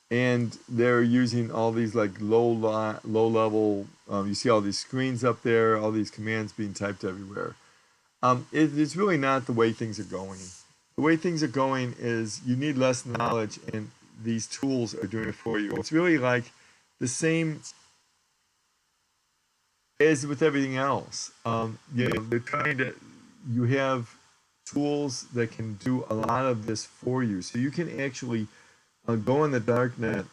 and they're using all these like low level. You see all these screens up there, all these commands being typed everywhere. It's really not the way things are going. The way things are going is you need less knowledge, and these tools are doing it for you. It's really like the same as with everything else. They're trying to. You have tools that can do a lot of this for you, so you can actually go in the darknet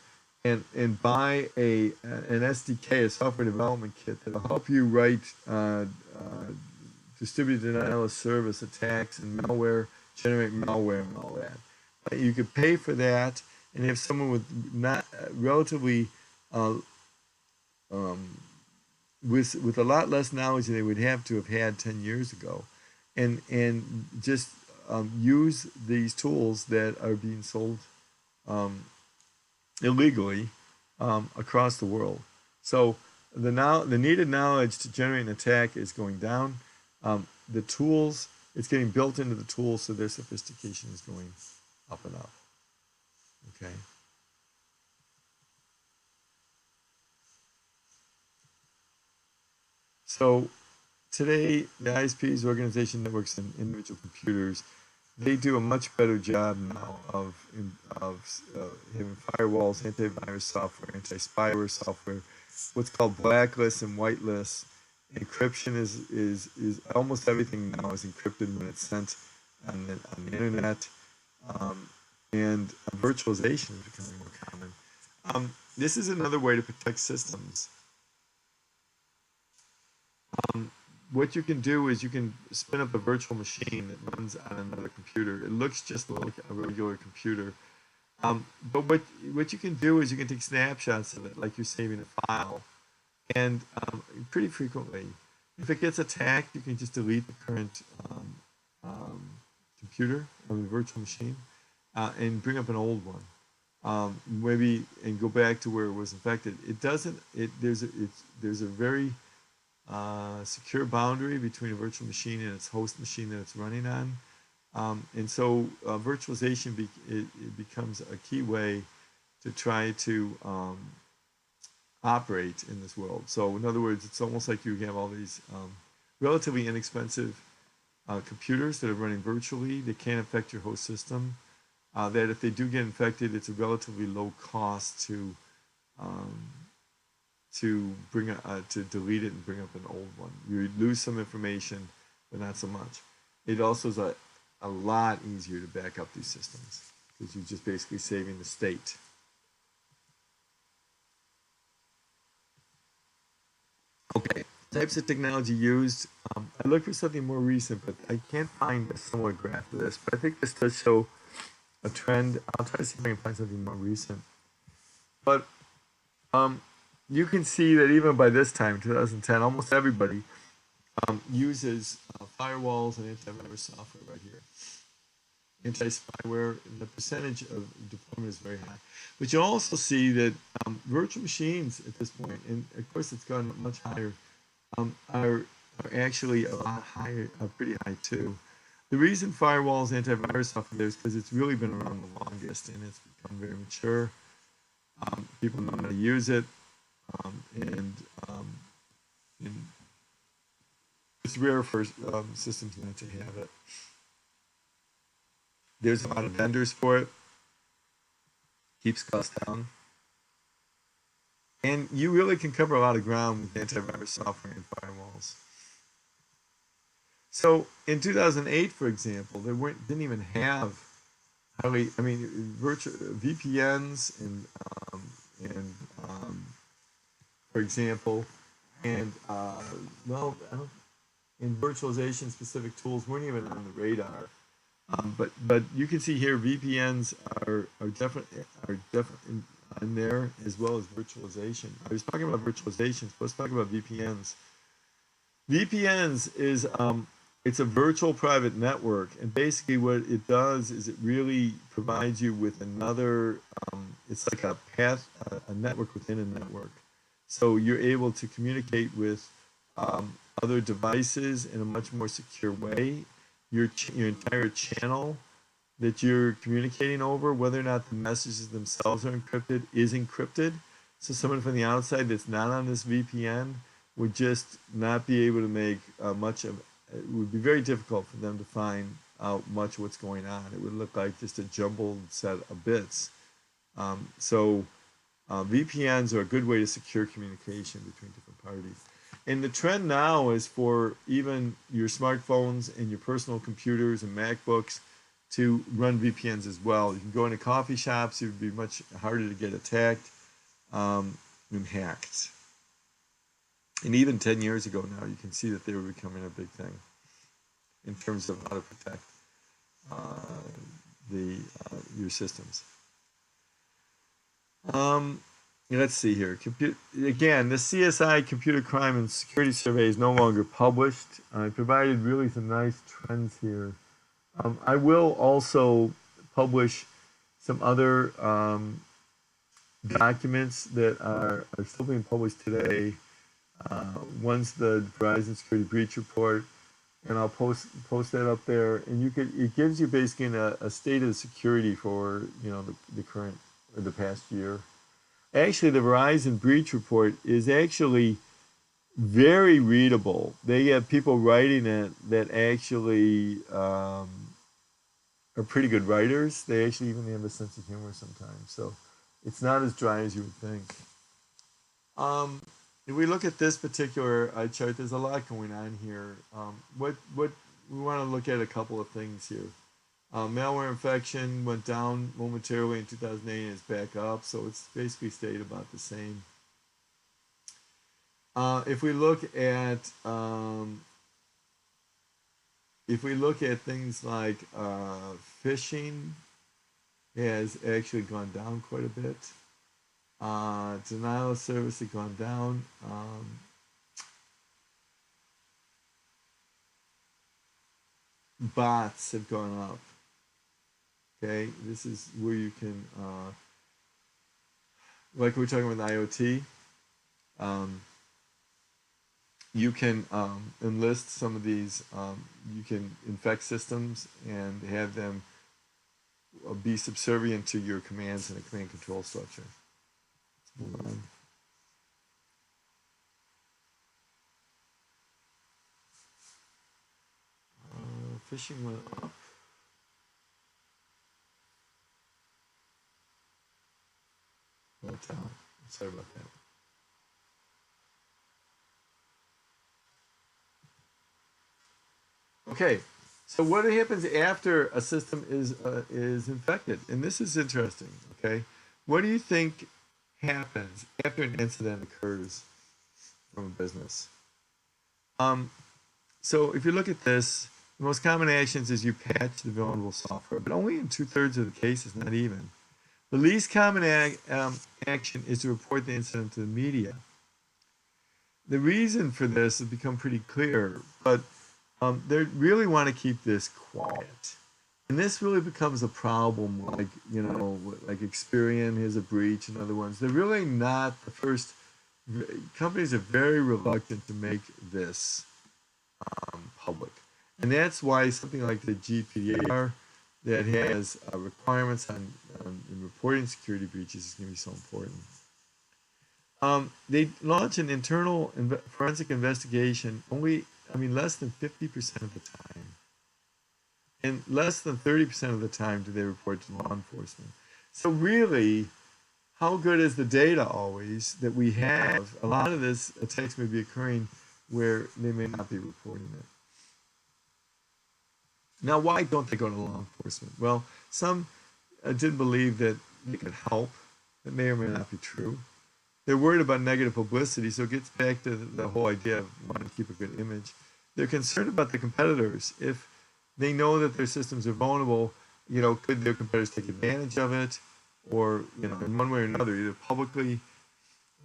and buy an SDK, a software development kit that'll help you write distributed denial of service attacks and malware, generate malware and all that. You could pay for that, and if someone with not relatively uh, um, with a lot less knowledge than they would have to have had 10 years ago, and just use these tools that are being sold um, illegally across the world. So the needed knowledge to generate an attack is going down. The tools, it's getting built into the tools, so their sophistication is going up and up. Okay. So today, the ISPs, organization networks, and individual computers, they do a much better job now of having firewalls, antivirus software, anti-spyware software, what's called blacklists and whitelists. Encryption is almost everything now is encrypted when it's sent on the internet, um, and virtualization is becoming more common. This is another way to protect systems. Um, what you can do is you can spin up a virtual machine that runs on another computer. It looks just like a regular computer. But what you can do is you can take snapshots of it, like you're saving a file, and pretty frequently, if it gets attacked, you can just delete the current um, computer or the virtual machine and bring up an old one. Maybe and go back to where it was infected. It doesn't. There's a very secure boundary between a virtual machine and its host machine that it's running on. And so virtualization it becomes a key way to try to operate in this world. So in other words, it's almost like you have all these relatively inexpensive computers that are running virtually. They can't affect your host system. That if they do get infected, it's a relatively low cost um, to delete it and bring up an old one. You lose some information, but not so much. It also is a lot easier to back up these systems because you're just basically saving the state. Okay, types of technology used. I look for something more recent, but I can't find a similar graph to this. But I think this does show a trend. I'll try to see if I can find something more recent. But um, you can see that even by this time, 2010, almost everybody uses firewalls and antivirus software right here. Anti-spyware, the percentage of deployment is very high. But you also see that virtual machines at this point, and of course it's gone much higher, are actually a lot higher, pretty high too. The reason firewalls, antivirus software is because it's really been around the longest and it's become very mature. People know how to use it, and it's rare for systems not to have it. There's a lot of vendors for it. Keeps costs down. And you really can cover a lot of ground with antivirus software and firewalls. So in 2008, for example, didn't even have hardly, I mean, virtual VPNs and for example, and well, and virtualization specific tools weren't even on the radar. But you can see here VPNs are definitely in there, as well as virtualization. I was talking about virtualization, so let's talk about VPNs. VPNs is it's a virtual private network, and basically what it does is it really provides you with another. It's like a path, a network within a network. So you're able to communicate with other devices in a much more secure way. Your entire channel that you're communicating over, whether or not the messages themselves are encrypted, is encrypted. So someone from the outside that's not on this VPN would just not be able to make much of. It would be very difficult for them to find out much of what's going on. It would look like just a jumbled set of bits. So VPNs are a good way to secure communication between different parties. And the trend now is for even your smartphones and your personal computers and MacBooks to run VPNs as well. You can go into coffee shops. It would be much harder to get attacked and hacked. And even 10 years ago now, you can see that they were becoming a big thing in terms of how to protect your systems. Let's see here. Again, the CSI Computer Crime and Security Survey is no longer published. I provided really some nice trends here. I will also publish some other documents that are still being published today. One's the Verizon Security Breach Report, and I'll post that up there. And it gives you basically a state of security for the current or the past year. Actually, the Verizon Breach Report is actually very readable. They have people writing it that actually are pretty good writers. They actually even have a sense of humor sometimes. So it's not as dry as you would think. If we look at this particular chart, there's a lot going on here. What we want to look at a couple of things here. Malware infection went down momentarily in 2008 and it's back up, so it's basically stayed about the same. If we look at things like phishing, has actually gone down quite a bit. Denial of service has gone down. Bots have gone up. Okay, this is where you can, like we're talking about IoT, you can enlist some of these, you can infect systems and have them be subservient to your commands in a command control structure. Let's move on. Phishing went up. Went down. Sorry about that. Okay, so what happens after a system is infected? And this is interesting. Okay, what do you think happens after an incident occurs from a business? So if you look at this, the most common actions is you patch the vulnerable software, but only in 2/3 of the cases, not even. The least common action is to report the incident to the media. The reason for this has become pretty clear, but they really want to keep this quiet. And this really becomes a problem, like, like Experian has a breach and other ones. They're really not the first. Companies are very reluctant to make this public. And that's why something like the GDPR that has requirements on reporting security breaches is going to be so important. They launch an internal forensic investigation only I mean, less than 50% of the time. And less than 30% of the time do they report to law enforcement. So really, how good is the data always that we have? A lot of this attacks may be occurring where they may not be reporting it. Now, why don't they go to law enforcement? Well, some did believe that they could help. That may or may not be true. They're worried about negative publicity, so it gets back to the whole idea of wanting to keep a good image. They're concerned about the competitors. If they know that their systems are vulnerable, could their competitors take advantage of it, or in one way or another, either publicly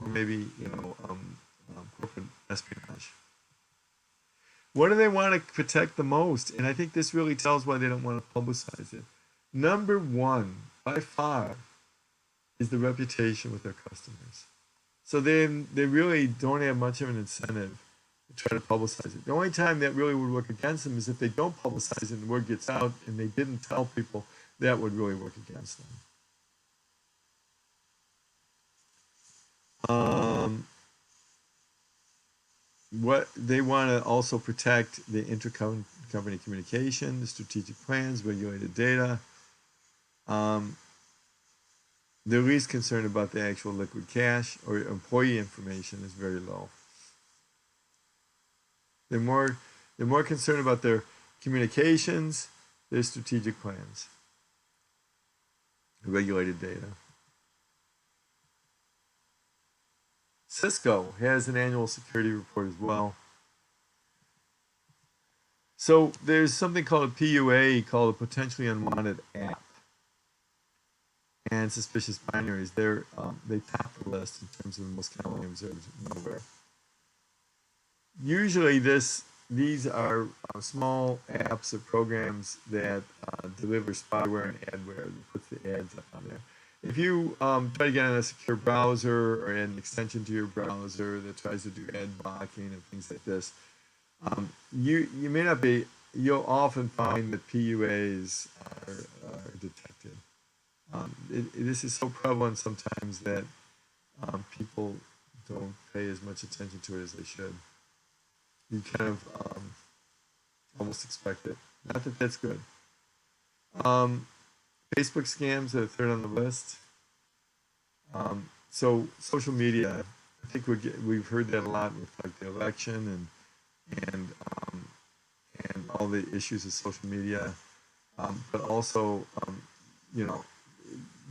or maybe corporate espionage. What do they want to protect the most? And I think this really tells why they don't want to publicize it. Number one, by far, is the reputation with their customers. So they really don't have much of an incentive to try to publicize it. The only time that really would work against them is if they don't publicize it and the word gets out and they didn't tell people. That would really work against them. What they want to also protect the intercompany communication, the strategic plans, regulated data. They're least concerned about the actual liquid cash or employee information is very low. They're more concerned about their communications, their strategic plans, regulated data. Cisco has an annual security report as well. So there's something called a PUA, called a potentially unwanted app, and suspicious binaries. They top the list in terms of the most commonly observed malware. Usually these are small apps or programs that deliver spyware and adware that puts the ads up on there. If you try to get on a secure browser or an extension to your browser that tries to do ad blocking and things like this, you may not be. You'll often find that PUAs are detected. This is so prevalent sometimes that people don't pay as much attention to it as they should. You kind of almost expect it. Not that that's good. Facebook scams are third on the list. So social media, I think we've heard that a lot with like the election and all the issues of social media, but also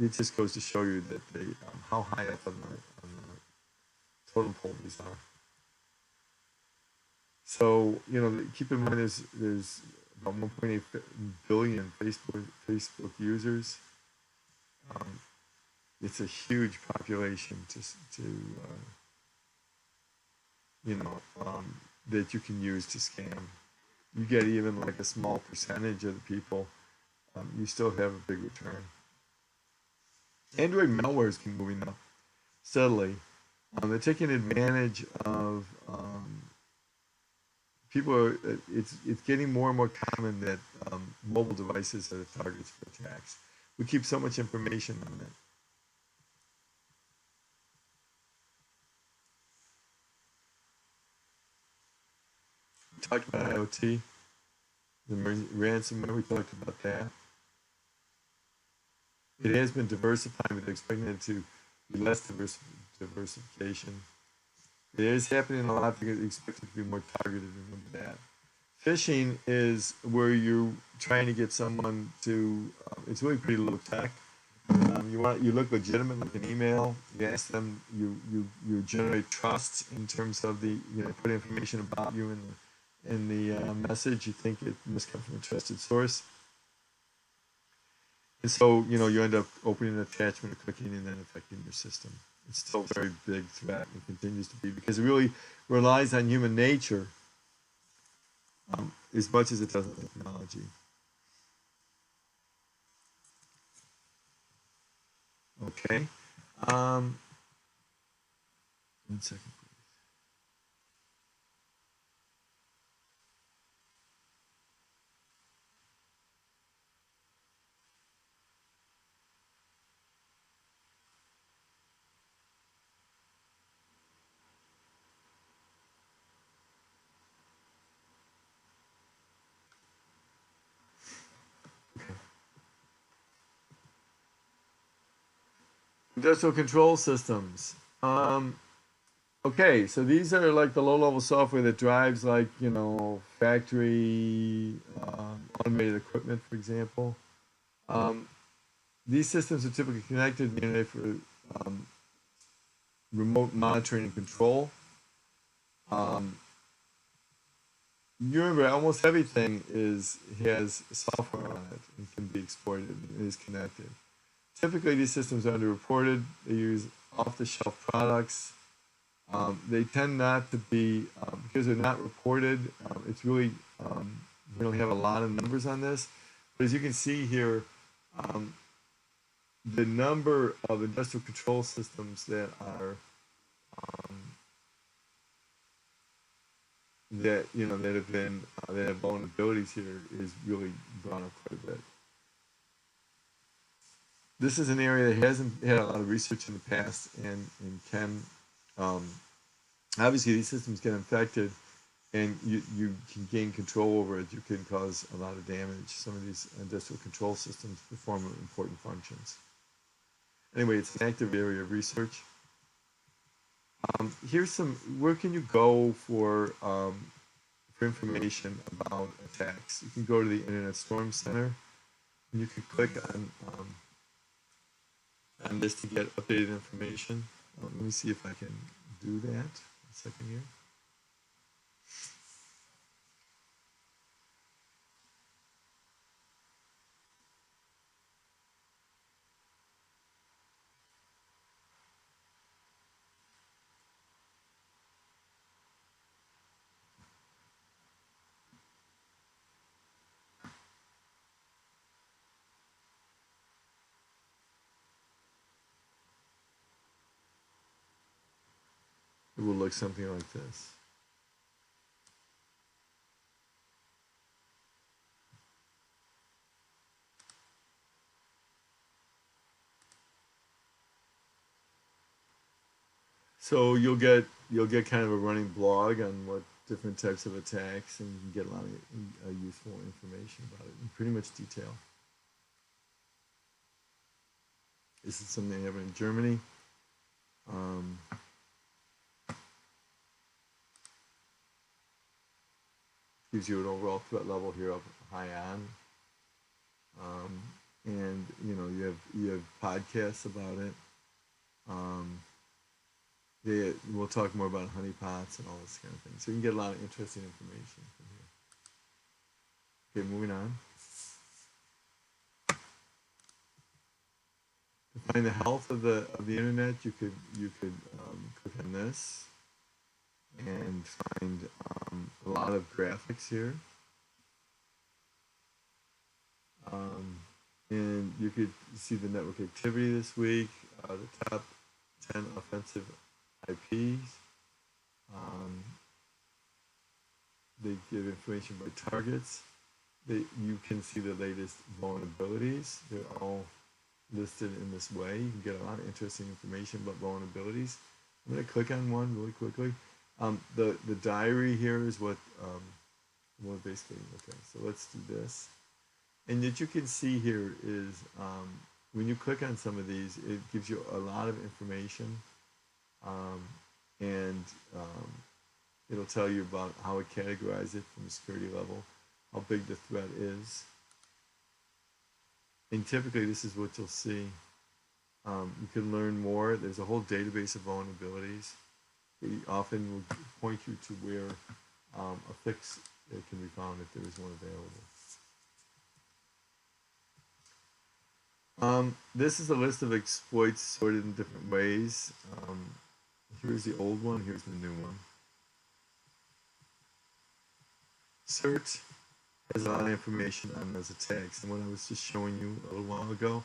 it just goes to show you that how high up on the totem pole these are. So keep in mind there's about 1.8 billion Facebook users. It's a huge population that you can use to scam. You get even like a small percentage of the people, you still have a big return. Android malware is moving up steadily. They're taking advantage of people. It's getting more and more common that mobile devices are the targets for attacks. We keep so much information on it. We talked about IoT, the ransomware. We talked about that. It has been diversifying, but they're expecting it to be less diversification. It is happening a lot because they expect it to be more targeted. Remember that. Phishing is where you're trying to get someone to. It's really pretty low tech. You look legitimate, like an email. You ask them. You generate trust in terms of put information about you in the message. You think it must come from a trusted source. And so, you end up opening an attachment or clicking and then affecting your system. It's still a very big threat and continues to be because it really relies on human nature as much as it does on technology. Okay. 1 second. Industrial control systems. Okay, so these are like the low-level software that drives, like, factory automated equipment, for example. Um, these systems are typically connected to the internet for um, remote monitoring and control. Um, you remember, almost everything has software on it and can be exploited and is connected. Typically, these systems are underreported. They use off-the-shelf products. They tend not to be, because they're not reported, it's really, we don't have a lot of numbers on this. But as you can see here, um, the number of industrial control systems that are, um, that have been, that have vulnerabilities here is really gone up quite a bit. This is an area that hasn't had a lot of research in the past and can, um, obviously these systems get infected and you can gain control over it. You can cause a lot of damage. Some of these industrial control systems perform important functions. Anyway, it's an active area of research. Here's some, where can you go for information about attacks? You can go to the Internet Storm Center and you can click on this to get updated information. Let me see if I can do that. A second here. It will look something like this. So you'll get kind of a running blog on what different types of attacks, and you can get a lot of useful information about it in pretty much detail. This is something they have in Germany. Um, gives you an overall threat level here up high on, and you have podcasts about it. Um, we'll talk more about honeypots and all this kind of thing. So you can get a lot of interesting information from here. Okay, moving on. To find the health of the internet, you could click on this and find a lot of graphics here. And you could see the network activity this week, the top 10 offensive IPs. They give information by targets. You can see the latest vulnerabilities. They're all listed in this way. You can get a lot of interesting information about vulnerabilities. I'm going to click on one really quickly. The diary here is what basically, okay, so let's do this. And what you can see here is when you click on some of these, it gives you a lot of information, and it'll tell you about how it categorizes it from a security level, how big the threat is. And typically this is what you'll see. You can learn more. There's a whole database of vulnerabilities. They often will point you to where a fix can be found if there is one available. This is a list of exploits sorted in different ways. Here's the old one, here's the new one. CERT has a lot of information on those attacks, and what I was just showing you a little while ago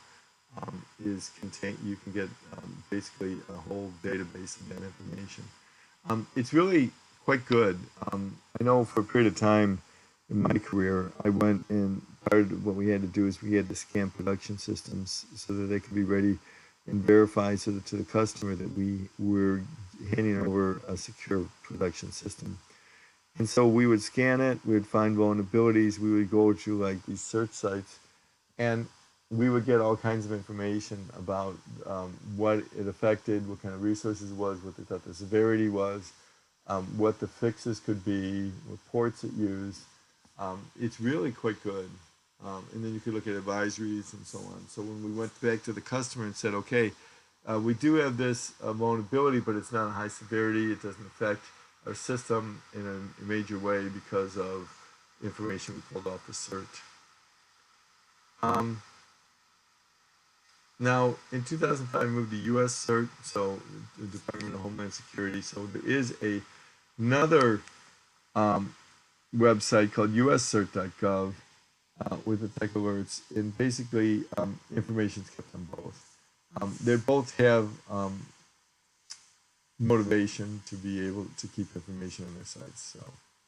is you can get basically a whole database of that information. It's really quite good. I know for a period of time in my career, I went and part of what we had to do is we had to scan production systems so that they could be ready and verify to the customer that we were handing over a secure production system. And so we would scan it, we would find vulnerabilities, we would go to like these search sites, and we would get all kinds of information about what it affected, what kind of resources it was, what they thought the severity was, what the fixes could be, what ports it used. It's really quite good. And then you could look at advisories and so on. So when we went back to the customer and said, okay, we do have this vulnerability, but it's not a high severity. It doesn't affect our system in a major way because of information we pulled off the cert. Um, Now, in 2005, I moved to U.S. CERT, so the Department of Homeland Security. So there is another um, website called uscert.gov with the tech alerts, and basically information is kept on both. They both have motivation to be able to keep information on their sites. So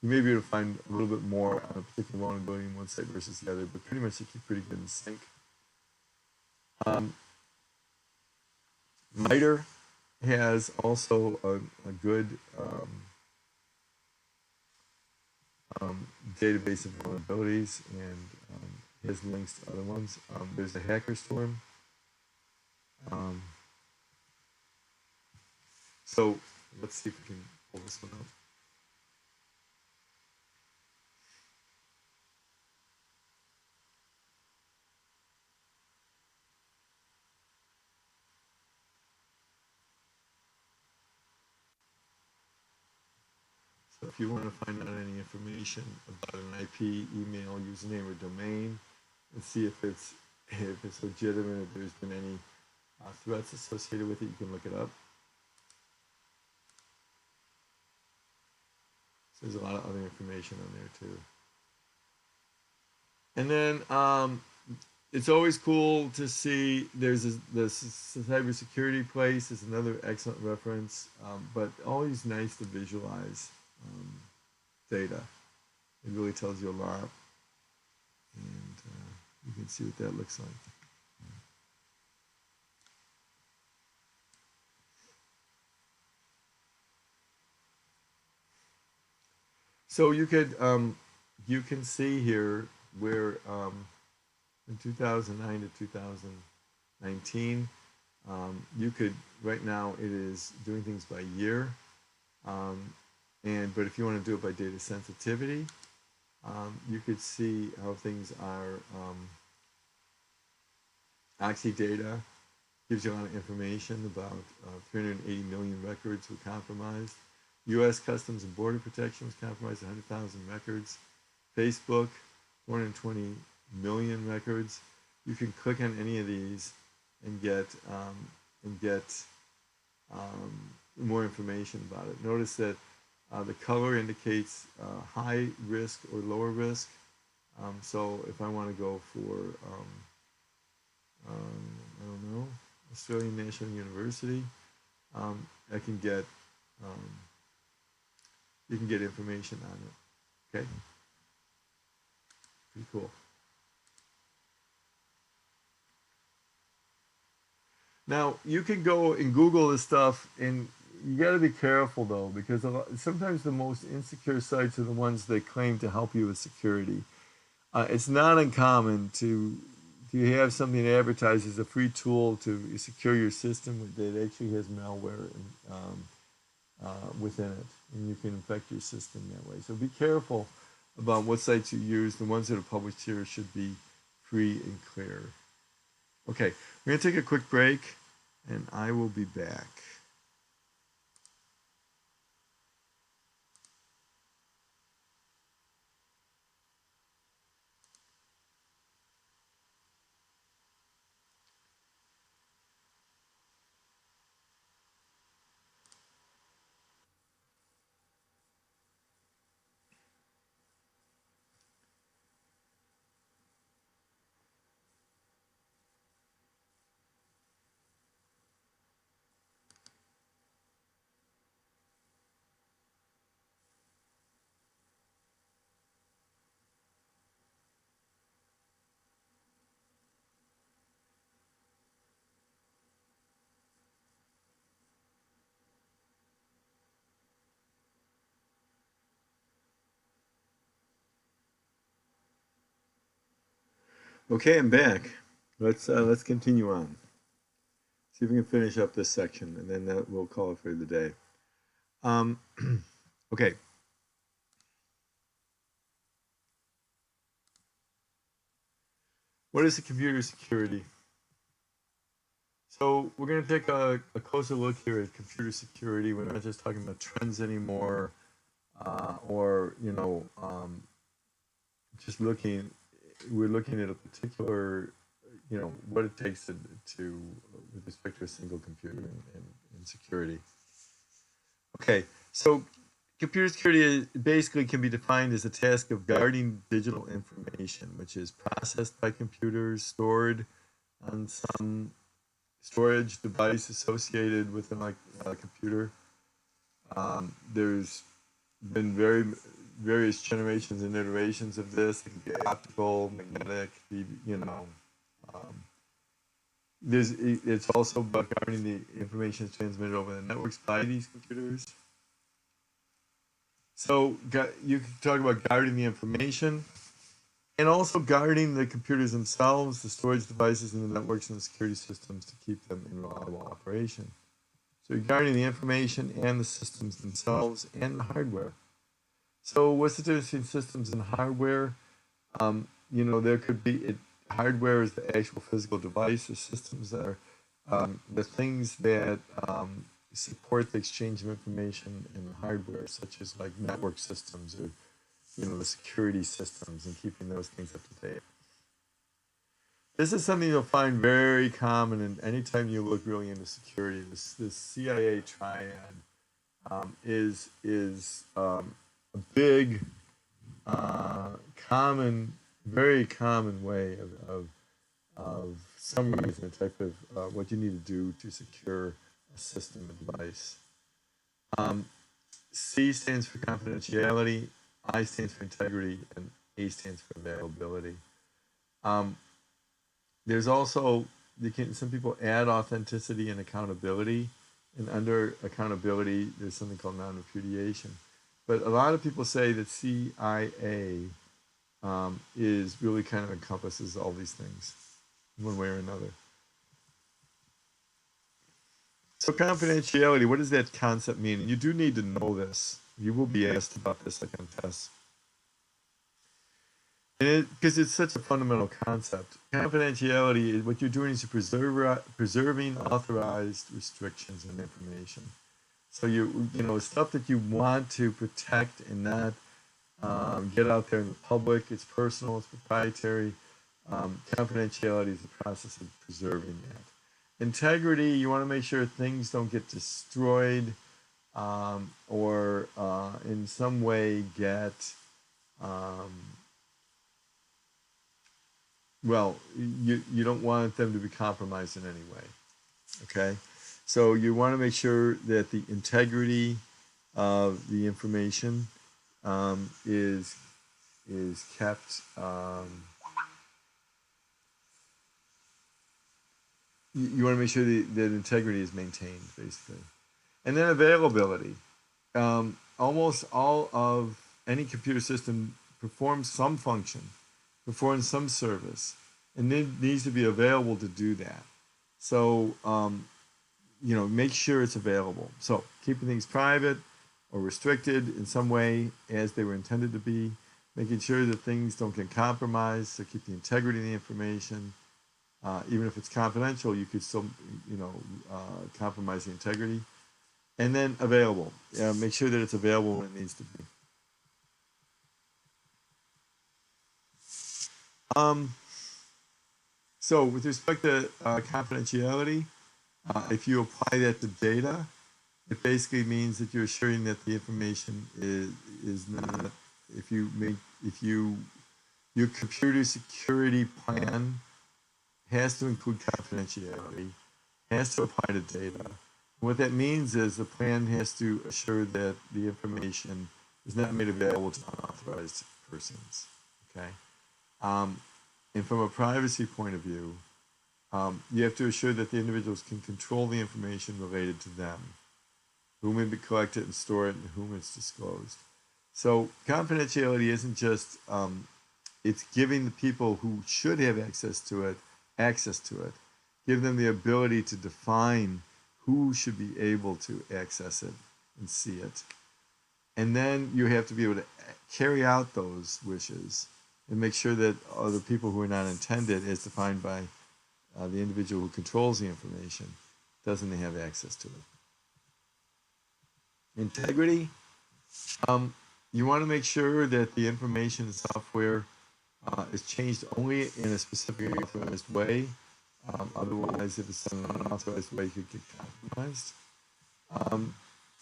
you may be able to find a little bit more on a particular vulnerability in one site versus the other, but pretty much they keep pretty good in sync. Um, MITRE has also a good database of vulnerabilities and has links to other ones. There's a hacker storm. Um, so let's see if we can pull this one up. So if you want to find out any information about an IP, email, username, or domain, and see if it's legitimate, if there's been any threats associated with it, you can look it up. So there's a lot of other information on there too. And then it's always cool to see there's this cybersecurity place is another excellent reference, but always nice to visualize data. It really tells you a lot, and you can see what that looks like. So you can see here where in 2009 to 2019, you could right now it is doing things by year, um, but if you want to do it by data sensitivity, you could see how things are. Oxy data gives you a lot of information about 380 million records were compromised. U.S. Customs and Border Protection was compromised, 100,000 records. Facebook, 420 million records. You can click on any of these and get more information about it. Notice that the color indicates high risk or lower risk. So if I want to go for I don't know, Australian National University, I can get you can get information on it. Okay, pretty cool. Now you can go and Google this stuff, and you got to be careful though, because sometimes the most insecure sites are the ones that claim to help you with security. It's not uncommon to have something that advertises a free tool to secure your system that actually has malware within it, and you can infect your system that way. So be careful about what sites you use. The ones that are published here should be free and clear. Okay, we're going to take a quick break, and I will be back. Okay, I'm back. let's continue on. See if we can finish up this section, and then we'll call it for the day. Um, okay. What is the computer security? So we're going to take a closer look here at computer security. We're not just talking about trends anymore, or just looking. We're looking at a particular, what it takes to with respect to a single computer and security. Okay, so computer security basically can be defined as a task of guarding digital information, which is processed by computers, stored on some storage device associated with a computer. There's been various generations and iterations of this. It can be optical, magnetic, um, it's also about guarding the information transmitted over the networks by these computers. So you can talk about guarding the information and also guarding the computers themselves, the storage devices and the networks and the security systems to keep them in reliable operation. So you're guarding the information and the systems themselves and the hardware. So what's the difference between systems and hardware? There could be hardware is the actual physical device. The systems are the things that support the exchange of information in the hardware, such as like network systems or the security systems and keeping those things up to date. This is something you'll find very common, and anytime you look really into security, this CIA triad is a big, common, very common way of summarizing the type of what you need to do to secure a system or device. C stands for confidentiality, I stands for integrity, and A stands for availability. There's also some people add authenticity and accountability, and under accountability, there's something called non-repudiation. But a lot of people say that CIA is really kind of encompasses all these things, one way or another. So confidentiality, what does that concept mean? And you do need to know this. You will be asked about this like on tests. And because it's such a fundamental concept. Confidentiality, what you're doing is you're preserving authorized restrictions and information. So stuff that you want to protect and not get out there in the public. It's personal, it's proprietary. Confidentiality is the process of preserving that. Integrity, you want to make sure things don't get destroyed or in some way get you don't want them to be compromised in any way. Okay, so you want to make sure that the integrity of the information is kept. You want to make sure that integrity is maintained, basically, and then availability. Almost all of any computer system performs some function, performs some service, and it needs to be available to do that. So, make sure it's available. So, keeping things private or restricted in some way as they were intended to be, making sure that things don't get compromised, so keep the integrity of the information. Even if it's confidential, you could still, compromise the integrity. And then available. Make sure that it's available when it needs to be. So with respect to confidentiality, if you apply that to data, it basically means that you're assuring that the information is not. Your computer security plan has to include confidentiality, has to apply to data. And what that means is the plan has to assure that the information is not made available to unauthorized persons. Okay. And from a privacy point of view, you have to assure that the individuals can control the information related to them, who may be collected and stored, and whom it's disclosed. So confidentiality isn't just it's giving the people who should have access to it access to it. Give them the ability to define who should be able to access it and see it. And then you have to be able to carry out those wishes and make sure that other people who are not intended, as defined by the individual who controls the information, doesn't have access to it. Integrity. You want to make sure that the information and software is changed only in a specific authorized way. Otherwise, if it's an unauthorized way, it could get compromised.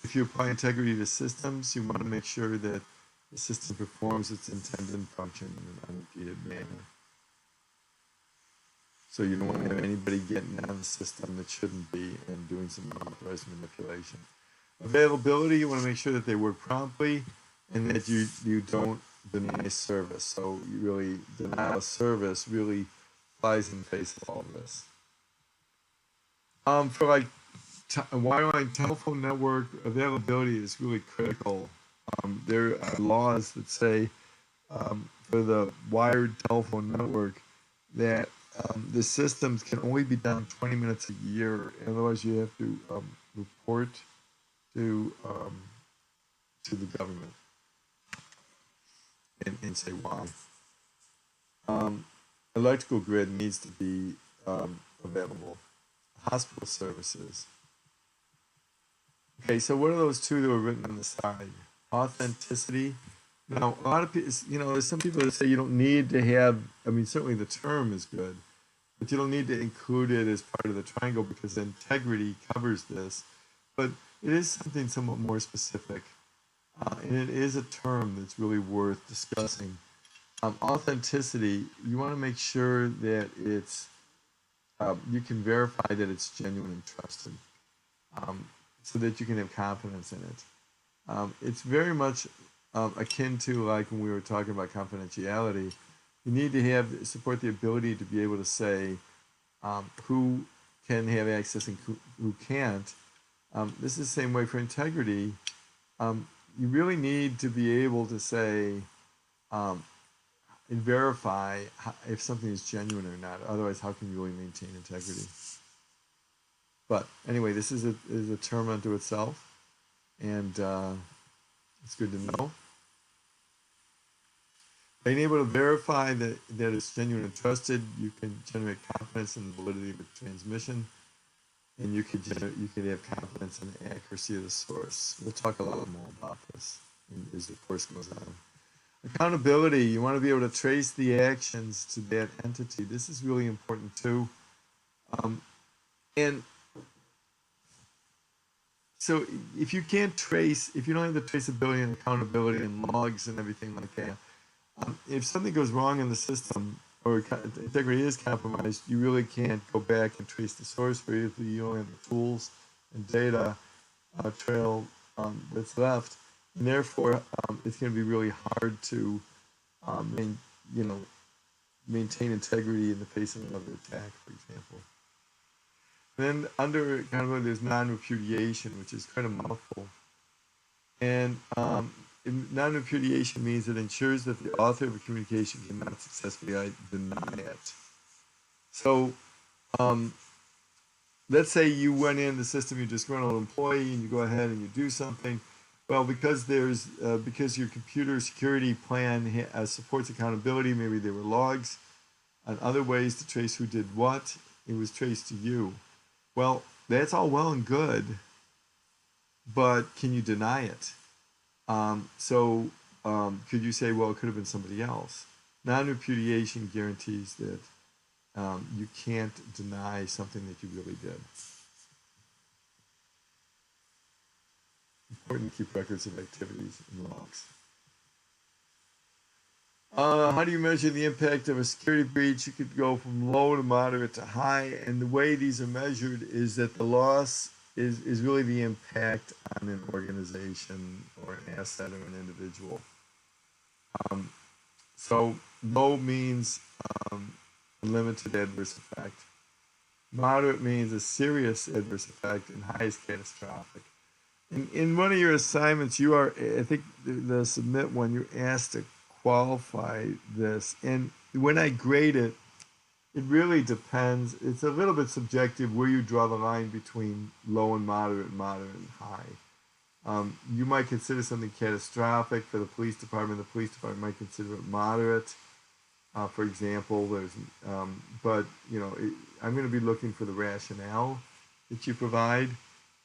If you apply integrity to systems, you want to make sure that the system performs its intended function in an unimpeded manner. So you don't want to have anybody getting on the system that shouldn't be and doing some unauthorized manipulation. Availability, you want to make sure that they work promptly and that you don't deny service. So you really denial of service really flies in the face of all of this. For like wireline telephone network, availability is really critical. There are laws that say for the wired telephone network that the systems can only be down 20 minutes a year. Otherwise, you have to report to the government and say why. Electrical grid needs to be available. Hospital services. Okay, so what are those two that were written on the side? Authenticity. Now, a lot of people, there's some people that say you don't need to have, certainly the term is good, but you don't need to include it as part of the triangle because integrity covers this. But it is something somewhat more specific, and it is a term that's really worth discussing. Authenticity, you want to make sure that it's, you can verify that it's genuine and trusted, so that you can have confidence in it. It's very much akin to like when we were talking about confidentiality. You need to support the ability to be able to say who can have access and who can't. This is the same way for integrity. You really need to be able to say and verify if something is genuine or not. Otherwise, how can you really maintain integrity? But anyway, this is a term unto itself, and it's good to know. Being able to verify that it's genuine and trusted, you can generate confidence in the validity of the transmission, and you can have confidence in the accuracy of the source. We'll talk a lot more about this as the course goes on. Accountability, you want to be able to trace the actions to that entity. This is really important too. And so if you can't trace, if you don't have the traceability and accountability and logs and everything like that, if something goes wrong in the system or integrity is compromised, you really can't go back and trace the source for you. You don't have the tools and data trail that's left. And therefore, it's going to be really hard to, maintain integrity in the face of another attack, for example. Then under accountability, there's non-repudiation, which is kind of a mouthful. And non-repudiation means it ensures that the author of a communication cannot successfully deny it. So, let's say you went in the system, you're a disgruntled employee, and you go ahead and you do something. Well, because your computer security plan supports accountability, maybe there were logs and other ways to trace who did what, it was traced to you. Well, that's all well and good, but can you deny it? Could you say, well, it could have been somebody else? Non-repudiation guarantees that you can't deny something that you really did. Important to keep records of activities and logs. How do you measure the impact of a security breach? You could go from low to moderate to high, and the way these are measured is that the loss is really the impact on an organization or an asset or an individual. So low means limited adverse effect. Moderate means a serious adverse effect, and high is catastrophic. In one of your assignments, I think the submit one, you're asked to qualify this. And when I grade it, It really depends. It's a little bit subjective where you draw the line between low and moderate and high. You might consider something catastrophic for the police department. The police department might consider it moderate. For example, but I'm going to be looking for the rationale that you provide,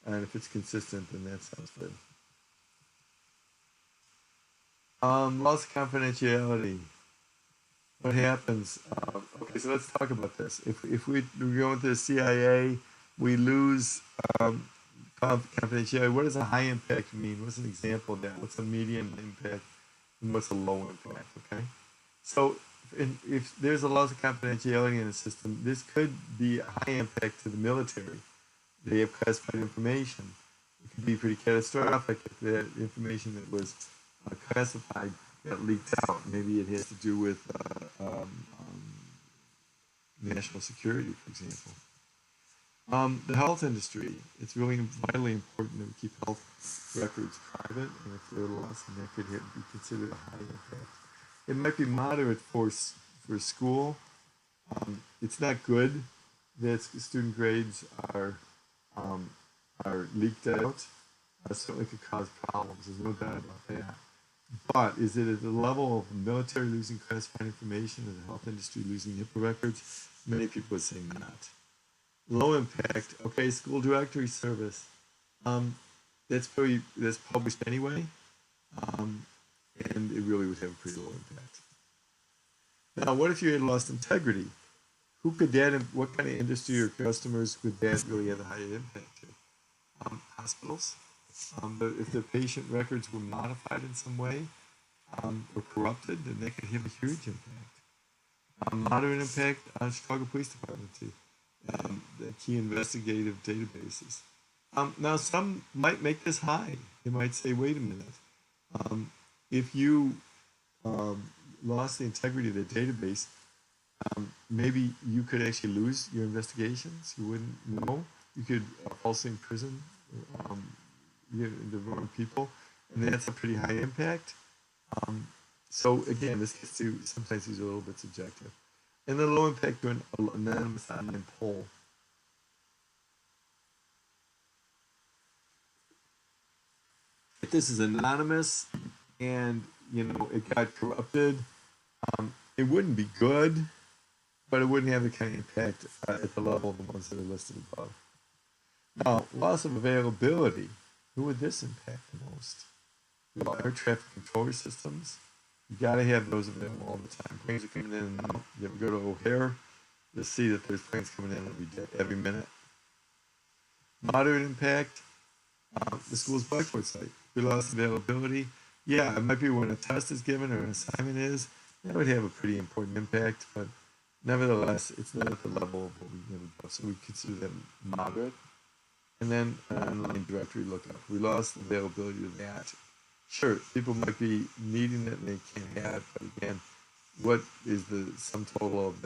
and if it's consistent, then that sounds good. Loss of confidentiality. What happens? Okay, so let's talk about this. If we go into the CIA, we lose confidentiality. What does a high impact mean? What's an example of that? What's a medium impact and what's a low impact? Okay, so if there's a loss of confidentiality in the system, this could be a high impact to the military. They have classified information. It could be pretty catastrophic if that information that was classified got leaked out. Maybe it has to do with national security, for example. The health industry, it's really vitally important that we keep health records private, and if they're lost, then that could be considered a high impact. It might be moderate for school. It's not good that student grades are leaked out. That certainly could cause problems. There's no doubt about that. But is it at the level of the military losing classified information and the health industry losing HIPAA records? Many people would say not. Low impact. Okay, school directory service. That's published anyway, and it really would have a pretty low impact. Now, what if you had lost integrity? Who could that? What kind of industry or customers could that really have a high impact to? Hospitals. If the patient records were modified in some way or corrupted, then that could have a huge impact. Moderate impact on Chicago Police Department too. The key investigative databases. Now, some might make this high. They might say, wait a minute. If you lost the integrity of the database, maybe you could actually lose your investigations. You wouldn't know. You could falsely imprison the wrong people, and that's a pretty high impact. So again, this gets to sometimes these are a little bit subjective. And the low impact to an anonymous online poll. If this is anonymous and it got corrupted, it wouldn't be good, but it wouldn't have the kind of impact at the level of the ones that are listed above. Now, loss of availability. Who would this impact the most? Well, air traffic controller systems. You got to have those available all the time. Planes are coming in and out. You ever go to O'Hare, you'll see that there's planes coming in every minute. Moderate impact. The school's blackboard site. We lost availability. Yeah, it might be when a test is given or an assignment is. That would have a pretty important impact, but nevertheless, it's not at the level of what we do. So we consider them moderate. And then online directory lookup. We lost availability of that. Sure, people might be needing it and they can't have it, but again, what is the sum total of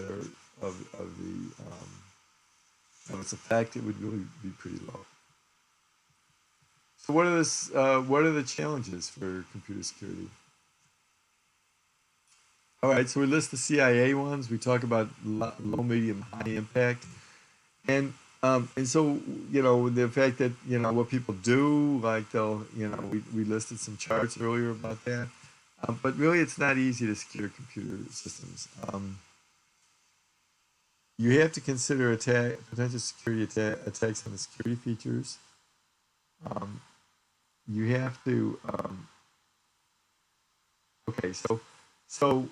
its effect? It would really be pretty low. So what are the challenges for computer security? All right, so we list the CIA ones. We talk about low, medium, high impact, and so the fact that what people do, like they'll we listed some charts earlier about that, but really it's not easy to secure computer systems. You have to consider potential security attacks on the security features. You have to okay, so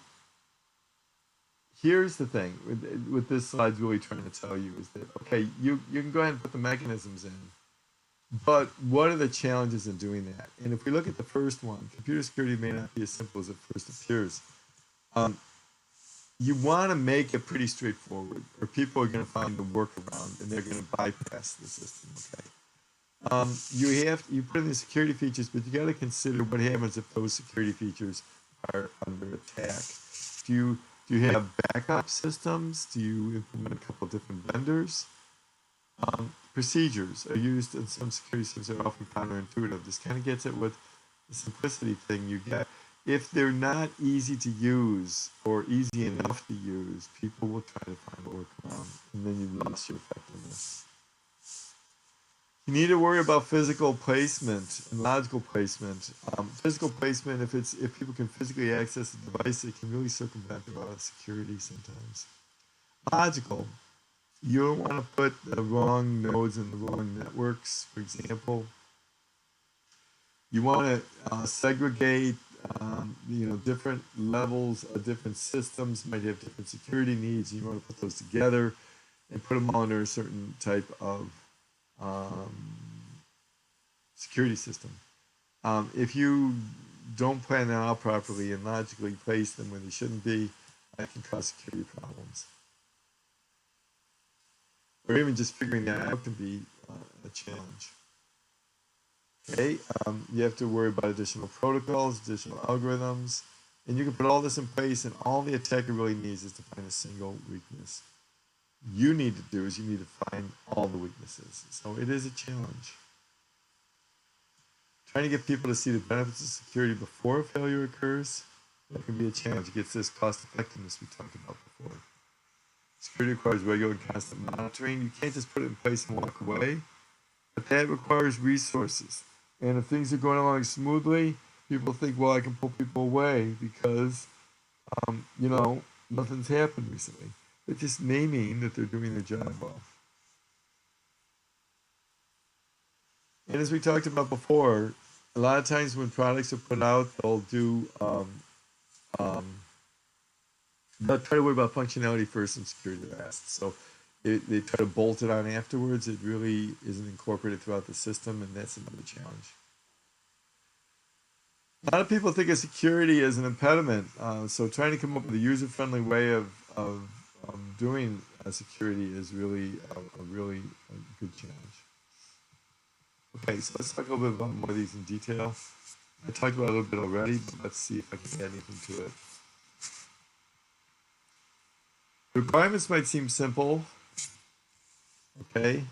here's the thing with this slide's really trying to tell you is that okay, you can go ahead and put the mechanisms in, but what are the challenges in doing that? And if we look at the first one, computer security may not be as simple as it first appears. You want to make it pretty straightforward, or people are going to find the workaround and they're going to bypass the system. Okay. You put in the security features, but you got to consider what happens if those security features are under attack. Do you have backup systems? Do you implement a couple of different vendors? Procedures are used in some security systems that are often counterintuitive. This kind of gets it with the simplicity thing. if they're not easy to use or easy enough to use, people will try to find a workaround, and then you lost your effectiveness. You need to worry about physical placement and logical placement. Physical placement, if people can physically access the device, it can really circumvent a lot of security sometimes. Logical, you don't want to put the wrong nodes in the wrong networks, for example. You want to segregate, different levels of different systems might have different security needs. You want to put those together and put them all under a certain type of um, security system. If you don't plan it out properly and logically place them where they shouldn't be, that can cause security problems. Or even just figuring that out can be a challenge. Okay, you have to worry about additional protocols, additional algorithms, and you can put all this in place, and all the attacker really needs is to find a single weakness. You need to do is you need to find all the weaknesses. So it is a challenge. Trying to get people to see the benefits of security before a failure occurs, that can be a challenge. It gets this cost effectiveness we talked about before. Security requires regular and constant monitoring. You can't just put it in place and walk away, but that requires resources. And if things are going along smoothly, people think, well, I can pull people away because, nothing's happened recently. But just naming that they're doing their job well. And as we talked about before, a lot of times when products are put out, they'll try to worry about functionality first and security last. So they try to bolt it on afterwards. It really isn't incorporated throughout the system, and that's another challenge. A lot of people think of security as an impediment, so trying to come up with a user-friendly way of doing security is really a good challenge. Okay, so let's talk a little bit about more of these in detail. I talked about it a little bit already, but let's see if I can add anything to it. The requirements might seem simple, okay,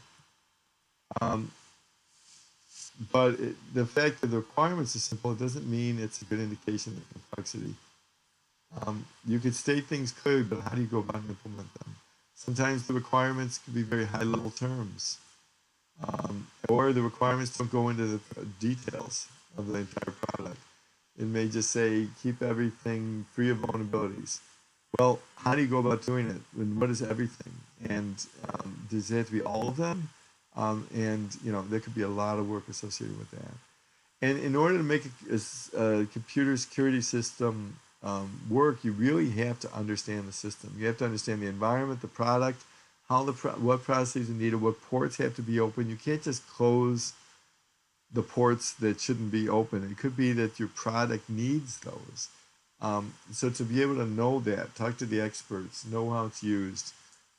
but the fact that the requirements are simple doesn't mean it's a good indication of complexity. You could state things clearly, but how do you go about and implement them? Sometimes the requirements can be very high-level terms, or the requirements don't go into the details of the entire product. It may just say, keep everything free of vulnerabilities. Well, how do you go about doing it? And what is everything? And does it have to be all of them? There could be a lot of work associated with that. And in order to make a computer security system work, you really have to understand the system. You have to understand the environment, the product, what processes are needed, what ports have to be open. You can't just close the ports that shouldn't be open. It could be that your product needs those. So to be able to know that, talk to the experts, know how it's used,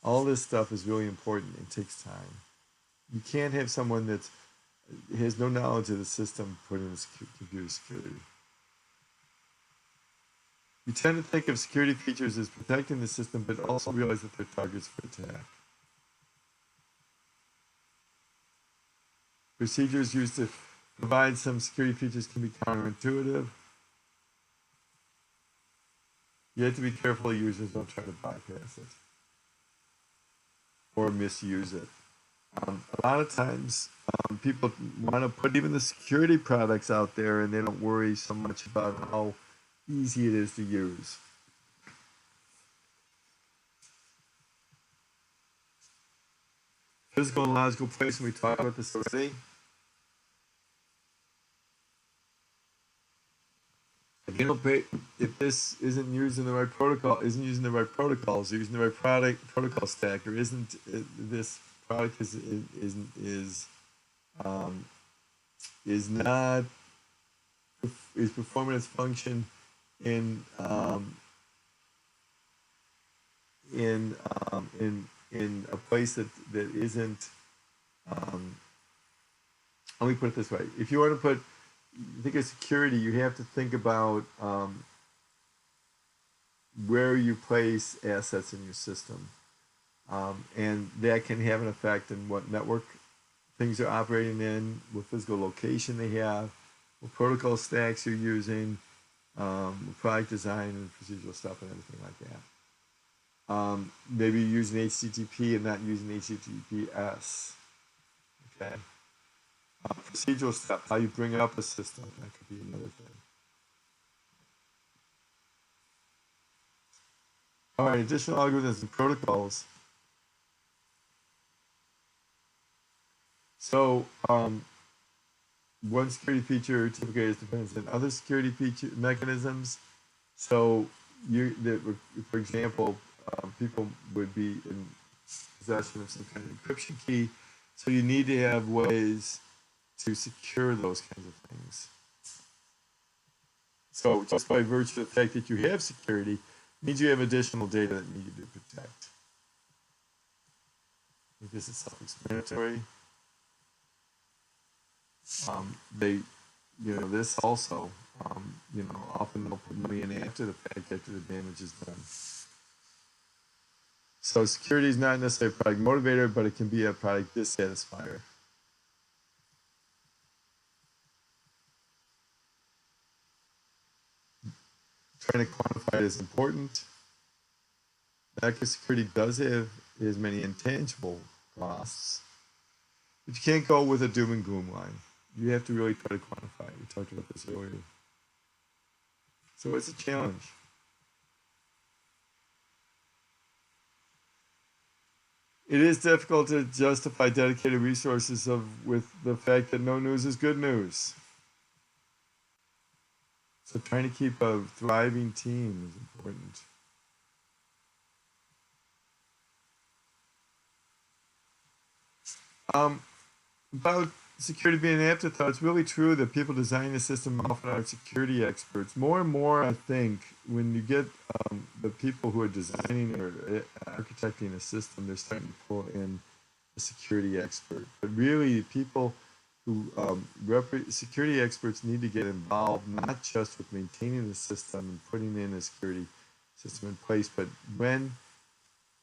all this stuff is really important. It takes time. You can't have someone that has no knowledge of the system put in computer security. You tend to think of security features as protecting the system, but also realize that they're targets for attack. Procedures used to provide some security features can be counterintuitive. You have to be careful users don't try to bypass it or misuse it. A lot of times, people want to put even the security products out there, and they don't worry so much about how easy it is to use. Physical and logical placement, we talked about this already. If this isn't using the right protocol, isn't using the right protocols, using the right protocol stack, or isn't this product is performing its function in a place that isn't. Let me put it this way: if you want to think of security, you have to think about where you place assets in your system, and that can have an effect on what network things are operating in, what physical location they have, what protocol stacks you're using, product design and procedural stuff and everything like that. Maybe you're using HTTP and not using HTTPS. Okay. Procedural stuff, how you bring up a system, that could be another thing. All right, additional algorithms and protocols. So one security feature typically is depends on other security feature mechanisms. So for example, people would be in possession of some kind of encryption key. So you need to have ways to secure those kinds of things. So just by virtue of the fact that you have security means you have additional data that you need to protect. I think this is self-explanatory. This also, often they'll put money in after the fact, after the damage is done. So security is not necessarily a product motivator, but it can be a product dissatisfier. Trying to quantify it is important. Backup security does have as many intangible costs, but you can't go with a doom and gloom line. You have to really try to quantify it. We talked about this earlier. So it's a challenge. It is difficult to justify dedicated resources with the fact that no news is good news. So trying to keep a thriving team is important. About security being an afterthought, it's really true that people designing the system often are security experts. More and more, I think, when you get the people who are designing or architecting a system, they're starting to pull in a security expert. But really, people who security experts need to get involved not just with maintaining the system and putting in a security system in place, but when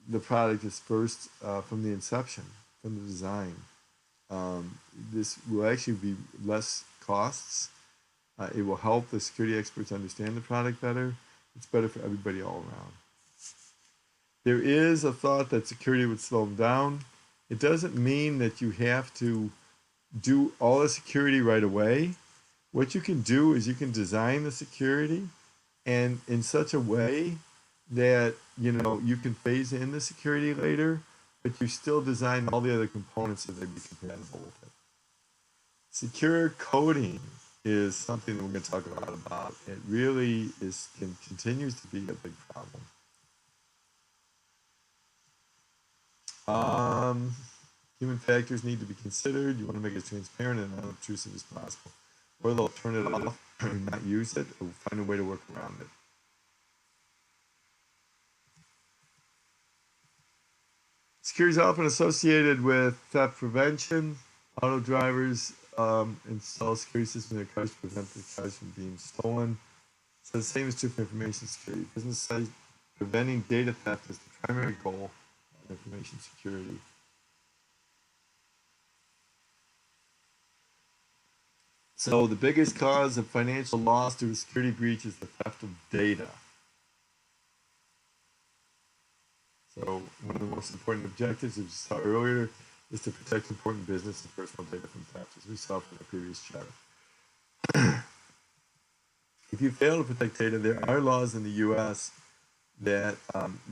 the product is first from the inception, from the design. This will actually be less costs. It will help the security experts understand the product better. It's better for everybody all around. There is a thought that security would slow them down. It doesn't mean that you have to do all the security right away. What you can do is you can design the security and in such a way that you can phase in the security later, but you still design all the other components so they'd be compatible with it. Secure coding is something that we're going to talk a lot about. It really continues to be a big problem. Human factors need to be considered. You want to make it as transparent and unobtrusive as possible. Or they'll turn it off or not use it, or find a way to work around it. Security is often associated with theft prevention. Auto drivers install security systems in their cars to prevent the cars from being stolen. So the same is true for information security. Business sites preventing data theft is the primary goal of information security. So the biggest cause of financial loss due to security breach is the theft of data. So one of the most important objectives, as we saw earlier, is to protect important business and personal data from theft, as we saw from the previous chart. If you fail to protect data, there are laws in the U.S. that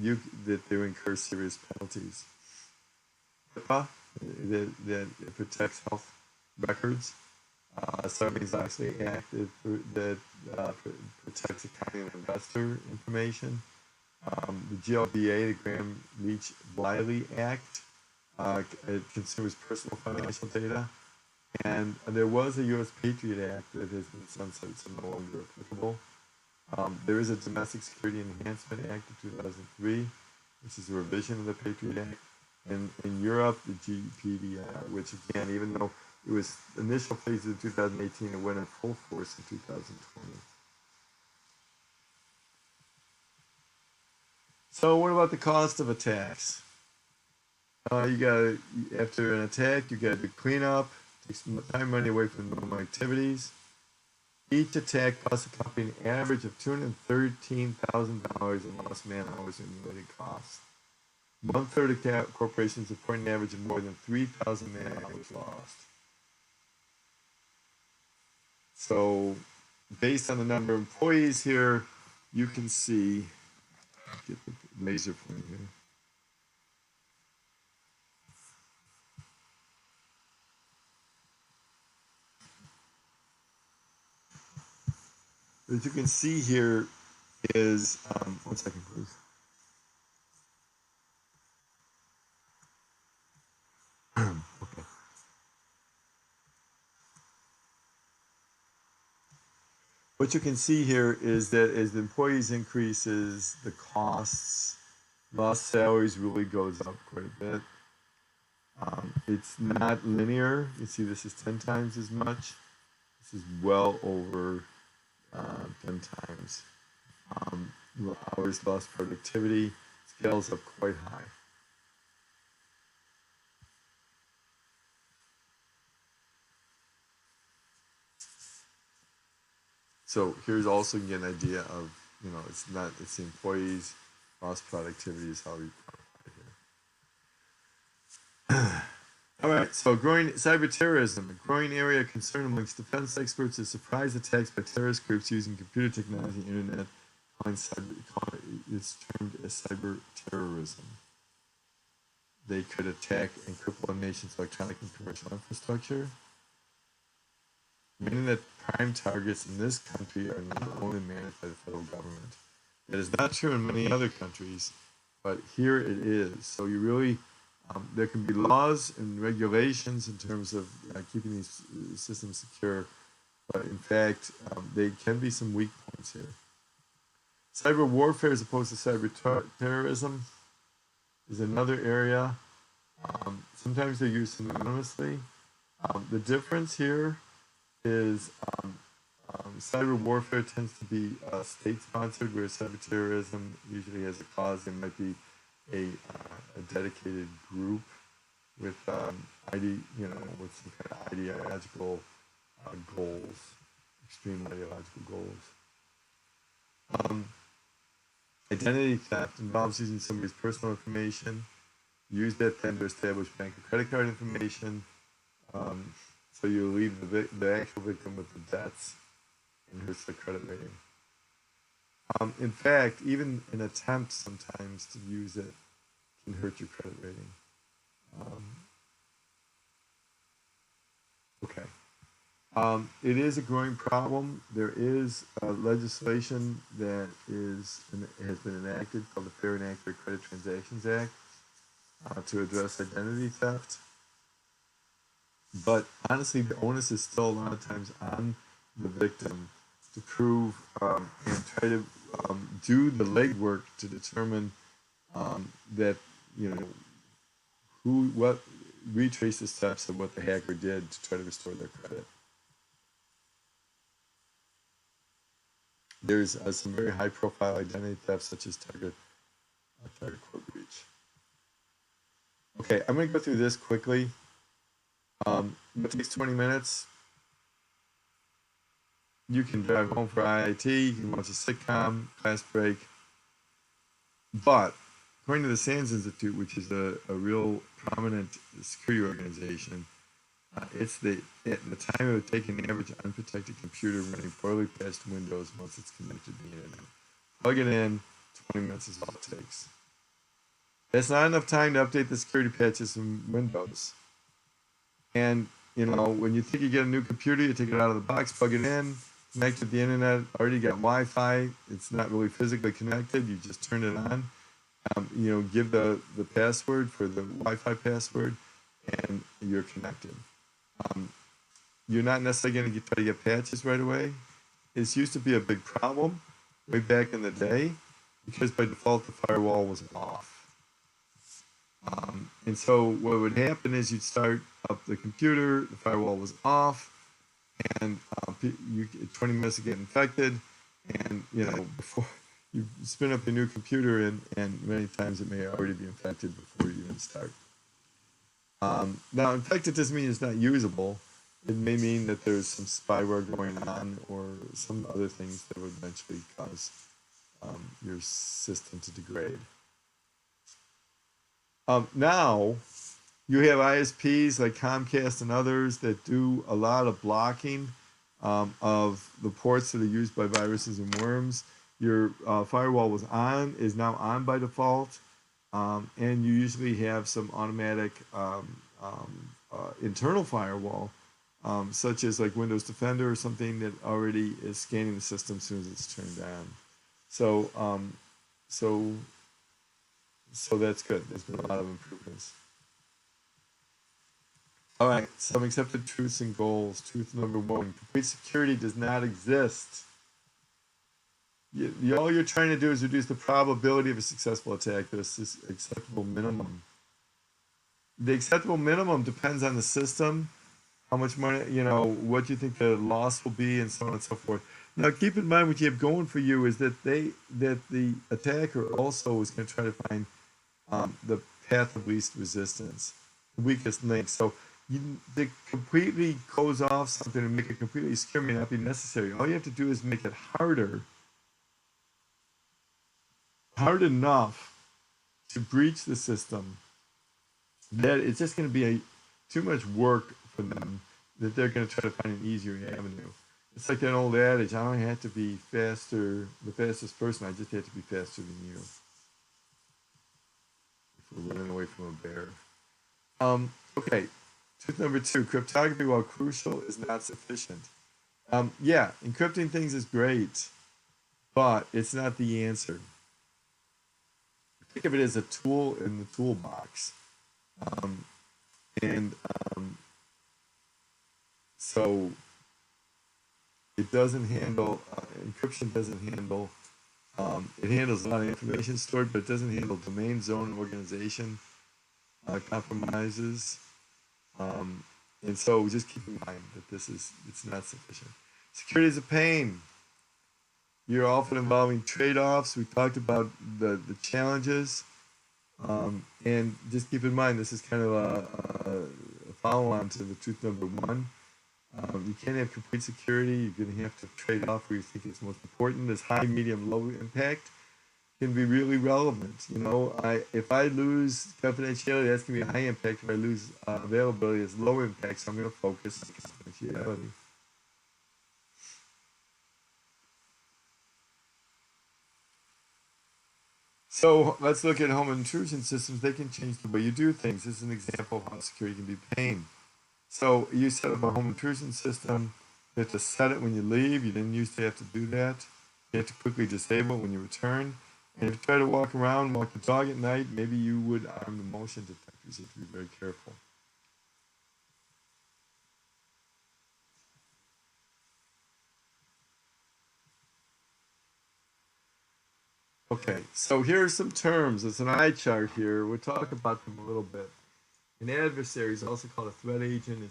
they incur serious penalties. HIPAA, that protects health records. Sarbanes-Oxley Act that protects accounting and investor information. The GLBA, the Graham-Leach-Bliley Act, it considers personal financial data. And there was a U.S. Patriot Act that has been sunsetted, so no longer applicable. There is a Domestic Security Enhancement Act of 2003, which is a revision of the Patriot Act. And in Europe, the GDPR, which again, even though it was initial phases in 2018, it went in full force in 2020. So what about the cost of attacks? After an attack, you got to clean up, take some time, money away from normal activities. Each attack cost the company an average of $213,000 in lost man hours and related costs. 1/3 of corporations report an average of more than 3,000 man hours lost. So, based on the number of employees here, you can see, get the laser point here. As you can see here is, one second please. Okay. What you can see here is that as the employees increases, the costs, lost salaries really goes up quite a bit. It's not linear. You see this is 10 times as much. This is well over 10 times. Hours lost productivity scales up quite high. So here's also get an idea of, it's the employees, lost productivity is how we quantify it here. All right, so growing cyber terrorism. A growing area of concern amongst defense experts is surprise attacks by terrorist groups using computer technology and internet. It's termed as cyber terrorism. They could attack and cripple a nation's electronic and commercial infrastructure. Meaning that prime targets in this country are not owned and managed by the federal government. That is not true in many other countries, but here it is. So you really, there can be laws and regulations in terms of keeping these systems secure, but in fact, there can be some weak points here. Cyber warfare as opposed to cyber terrorism is another area. Sometimes they're used synonymously. The difference here is cyber warfare tends to be state-sponsored, whereas cyber terrorism usually has a cause. There might be a dedicated group with with some kind of ideological goals, extreme ideological goals. Identity theft involves using somebody's personal information. Use that then to establish bank and credit card information. So you leave the actual victim with the debts and hurts their credit rating. In fact, even an attempt sometimes to use it can hurt your credit rating. Okay. It is a growing problem. There is legislation that has been enacted called the Fair and Accurate Credit Transactions Act to address identity theft. But honestly, the onus is still a lot of times on the victim to prove and try to do the legwork to determine that retrace the steps of what the hacker did to try to restore their credit. There's some very high-profile identity theft, such as Target Core breach. Okay, I'm going to go through this quickly. It takes 20 minutes. You can drive home for IIT, you can watch a sitcom, class break. But according to the SANS Institute, which is a real prominent security organization, it's at the time it would take an average unprotected computer running poorly patched Windows once it's connected to the internet. Plug it in, 20 minutes is all it takes. That's not enough time to update the security patches in Windows. And, when you think you get a new computer, you take it out of the box, plug it in, connect to the internet, already got Wi-Fi, it's not really physically connected, you just turn it on, give the password for the Wi-Fi password, and you're connected. You're not necessarily going to try to get patches right away. This used to be a big problem way back in the day because by default the firewall was off. And so what would happen is you'd start up the computer, the firewall was off, and 20 minutes to get infected, and before you spin up the new computer, and many times it may already be infected before you even start. Now, infected doesn't mean it's not usable. It may mean that there's some spyware going on or some other things that would eventually cause your system to degrade. Now, you have ISPs like Comcast and others that do a lot of blocking of the ports that are used by viruses and worms. Your firewall is now on by default, and you usually have some automatic internal firewall, such as like Windows Defender or something that already is scanning the system as soon as it's turned on. So, so, so that's good. There's been a lot of improvements. All right, some accepted truths and goals. Truth number one: complete security does not exist. All you're trying to do is reduce the probability of a successful attack to this acceptable minimum. The acceptable minimum depends on the system, how much money, what you think the loss will be, and so on and so forth. Now, keep in mind what you have going for you is that the attacker also is going to try to find the path of least resistance, the weakest link. So to completely close off something and make it completely secure may not be necessary. All you have to do is make it hard enough to breach the system that it's just going to be too much work for them that they're going to try to find an easier avenue. It's like that old adage, I don't have to be the fastest person, I just have to be faster than you. If we're running away from a bear. Okay, truth number two, cryptography, while crucial, is not sufficient. Yeah, encrypting things is great, but it's not the answer. Think of it as a tool in the toolbox. And so it doesn't handle, encryption doesn't handle, it handles a lot of information stored, but it doesn't handle domain, zone, organization compromises. And so just keep in mind that it's not sufficient. Security is a pain. You're often involving trade-offs. We talked about the challenges. And just keep in mind, this is kind of a follow-on to the truth number one. You can't have complete security. You're going to have to trade off where you think it's most important. This high, medium, low impact can be really relevant. If I lose confidentiality, that's going to be a high impact. If I lose availability, it's low impact. So I'm going to focus on confidentiality. So let's look at home intrusion systems. They can change the way you do things. This is an example of how security can be pain. So you set up a home intrusion system. You have to set it when you leave. You didn't used to have to do that. You have to quickly disable it when you return. And if you try to walk the dog at night, maybe you would arm the motion detectors. You have to be very careful. Okay, so here are some terms. It's an eye chart here. We'll talk about them a little bit. An adversary is also called a threat agent.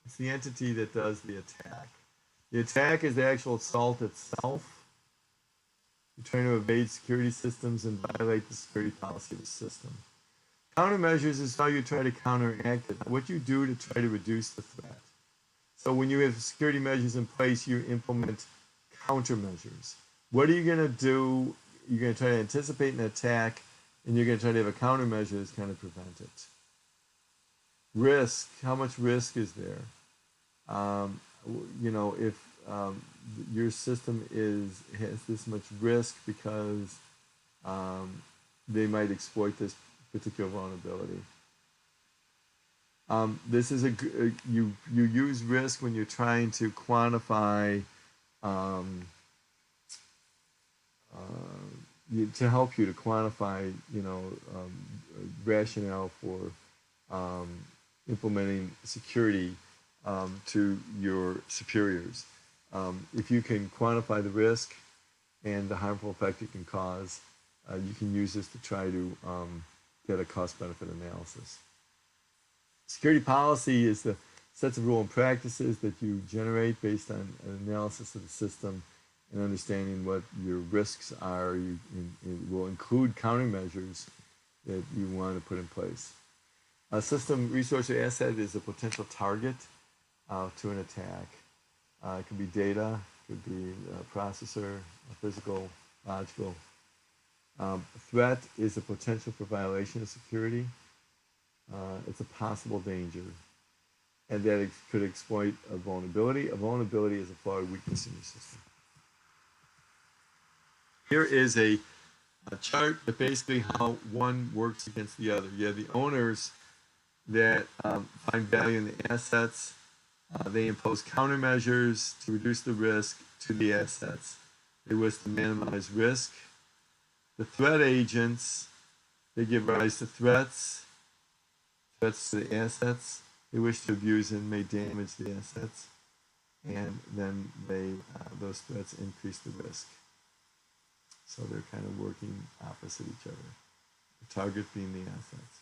It's the entity that does the attack. The attack is the actual assault itself. You're trying to evade security systems and violate the security policy of the system. Countermeasures is how you try to counteract it, what you do to try to reduce the threat. So when you have security measures in place, you implement countermeasures. What are you going to do? You're going to try to anticipate an attack, and you're going to try to have a countermeasure that's going to prevent it. Risk, how much risk is there? If your system has this much risk because they might exploit this particular vulnerability. This is you use risk when you're trying to quantify to help you to quantify rationale for implementing security to your superiors. If you can quantify the risk and the harmful effect it can cause, you can use this to try to get a cost-benefit analysis. Security policy is the sets of rules and practices that you generate based on an analysis of the system and understanding what your risks are. It will include countermeasures that you want to put in place. A system resource or asset is a potential target. to an attack. It could be data, it could be a processor, a physical, logical. Threat is a potential for violation of security. It's a possible danger, and that it could exploit a vulnerability. A vulnerability is a flaw or weakness in your system. Here is a chart that basically how one works against the other. You have the owners that find value in the assets. They impose countermeasures to reduce the risk to the assets. They wish to minimize risk. The threat agents, they give rise to threats to the assets. They wish to abuse and may damage the assets. And then those threats increase the risk. So they're kind of working opposite each other. The target being the assets.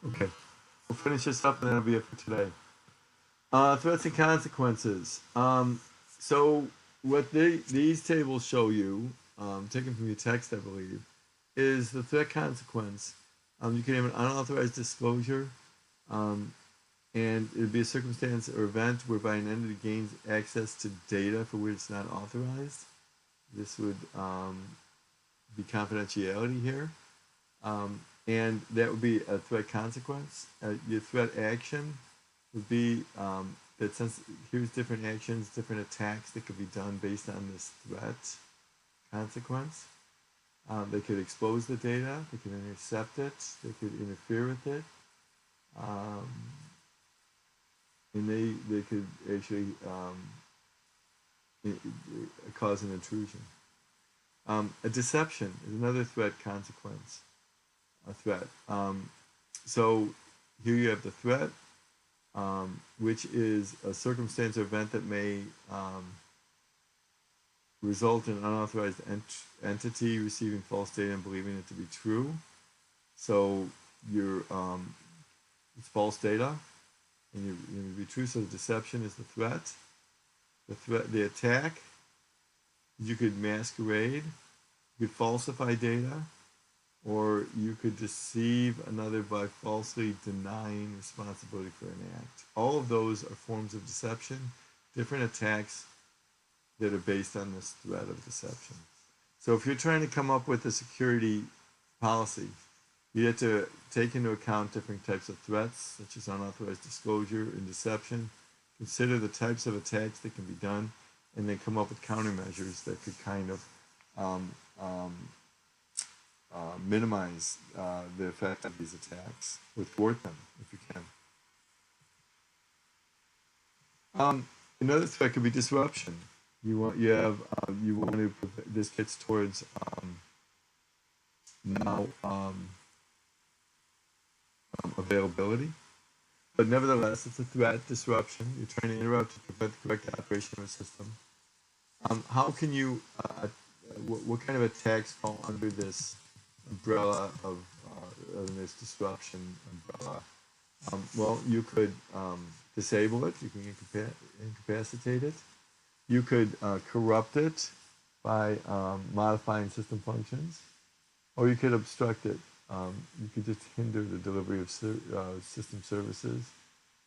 Okay, we'll finish this up and that'll be it for today. Threats and consequences. So what these tables show you, taken from your text, I believe, is the threat consequence. You can have an unauthorized disclosure, and it would be a circumstance or event whereby an entity gains access to data for which it's not authorized. This would be confidentiality here. And that would be a threat consequence. Your threat action would be that since here's different actions, different attacks that could be done based on this threat consequence. They could expose the data, they could intercept it, they could interfere with it, and they could actually cause an intrusion. A deception is another threat consequence. A threat. So here you have the threat, which is a circumstance or event that may result in an unauthorized entity receiving false data and believing it to be true. So it's false data, and you be true. So the deception is the threat. The attack. You could masquerade. You could falsify data. Or you could deceive another by falsely denying responsibility for an act. All of those are forms of deception, different attacks that are based on this threat of deception. So if you're trying to come up with a security policy, you have to take into account different types of threats, such as unauthorized disclosure and deception, consider the types of attacks that can be done, and then come up with countermeasures that could kind of minimize the effect of these attacks, or thwart them if you can. Another threat could be disruption. You want to this gets towards now availability, but nevertheless it's a threat. Disruption. You're trying to interrupt to prevent the correct operation of a system. How can you? What kind of attacks fall under this umbrella of this disruption umbrella? Well, you could disable it. You can incapacitate it. You could corrupt it by modifying system functions, or you could obstruct it. You could just hinder the delivery of system services,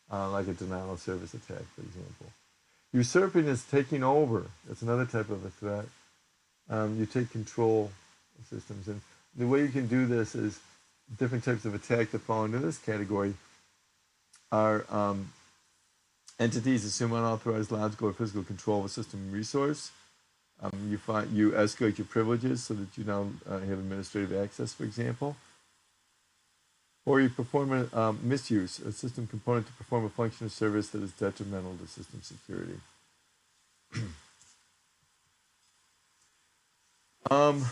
like a denial of service attack, for example. Usurping is taking over. That's another type of a threat. You take control of systems, and the way you can do this is different types of attack that fall into this category are entities assume unauthorized logical or physical control of a system resource. You escalate your privileges so that you now have administrative access, for example. Or you perform a misuse a system component to perform a function or service that is detrimental to system security. Um,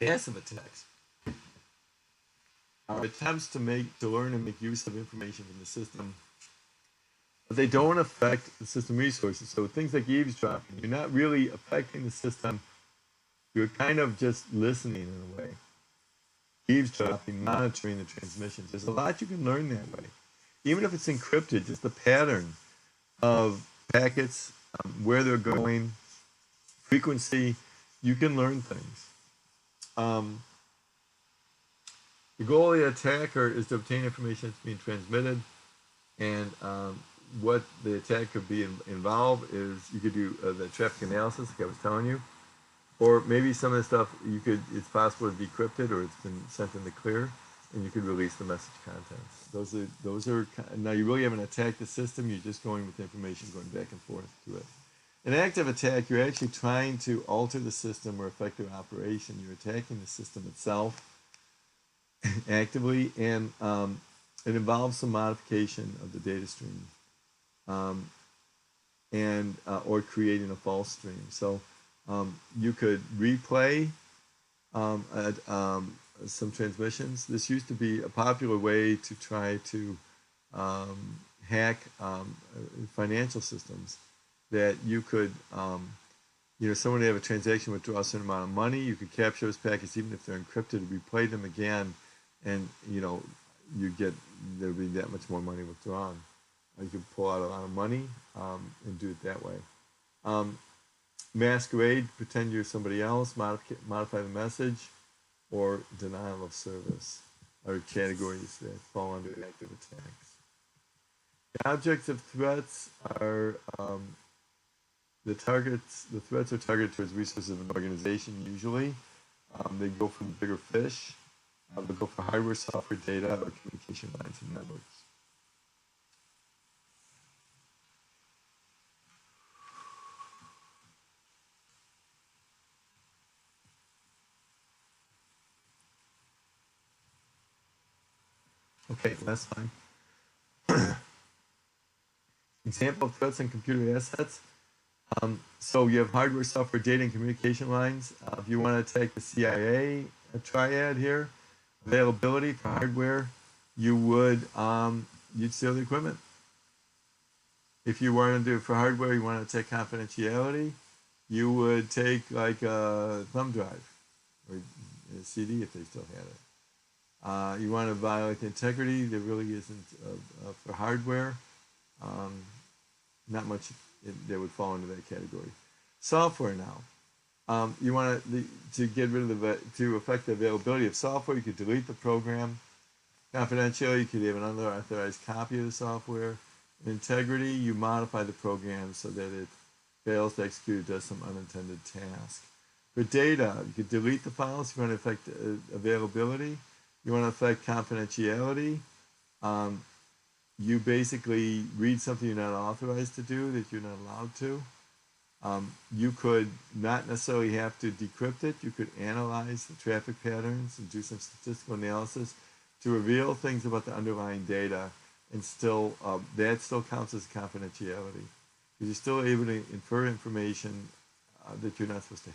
Passive attacks are attempts to learn and make use of information from the system, but they don't affect the system resources. So things like eavesdropping, you're not really affecting the system. You're kind of just listening in a way. Eavesdropping, monitoring the transmissions. There's a lot you can learn that way. Even if it's encrypted, just the pattern of packets, where they're going, frequency, you can learn things. Um, the goal of the attacker is to obtain information that's being transmitted, and what the attack could be involved is you could do the traffic analysis, like I was telling you, or maybe some of the stuff it's possible to decrypt it, or it's been sent in the clear, and you could release the message contents. Those are now you really haven't attacked the system. You're just going with information going back and forth to it. An active attack, you're actually trying to alter the system or affect their operation. You're attacking the system itself actively, and it involves some modification of the data stream, um, and or creating a false stream. So you could replay um, at, some transmissions. This used to be a popular way to try to hack financial systems. That you could, someone would have a transaction, withdraw a certain amount of money. You could capture those packets, even if they're encrypted, replay them again, and there'd be that much more money withdrawn. You could pull out a lot of money and do it that way. Um, Masquerade, pretend you're somebody else, modify the message, or denial of service are categories that fall under active attacks. The objects of threats are the threats are targeted towards resources of an organization usually. They go for the bigger fish. They go for hardware, software, data, or communication lines and networks. Okay, last time. Example of threats on computer assets. So you have hardware, software, data, and communication lines. If you want to take the CIA triad here, availability for hardware, you would you'd steal the equipment. If you wanted to do it for hardware, you want to take confidentiality, you would take like a thumb drive or a CD if they still had it. You want to violate the integrity. There really isn't for hardware. Not much that would fall into that category. Software now. You want to get rid of to affect the availability of software. You could delete the program. Confidentiality, you could have an unauthorized copy of the software. Integrity, you modify the program so that it fails to execute or does some unintended task. For data, you could delete the files if you want to affect availability. You want to affect confidentiality. You basically read something you're not authorized to do, that you're not allowed to. You could not necessarily have to decrypt it. You could analyze the traffic patterns and do some statistical analysis to reveal things about the underlying data, and still that still counts as confidentiality. You're still able to infer information that you're not supposed to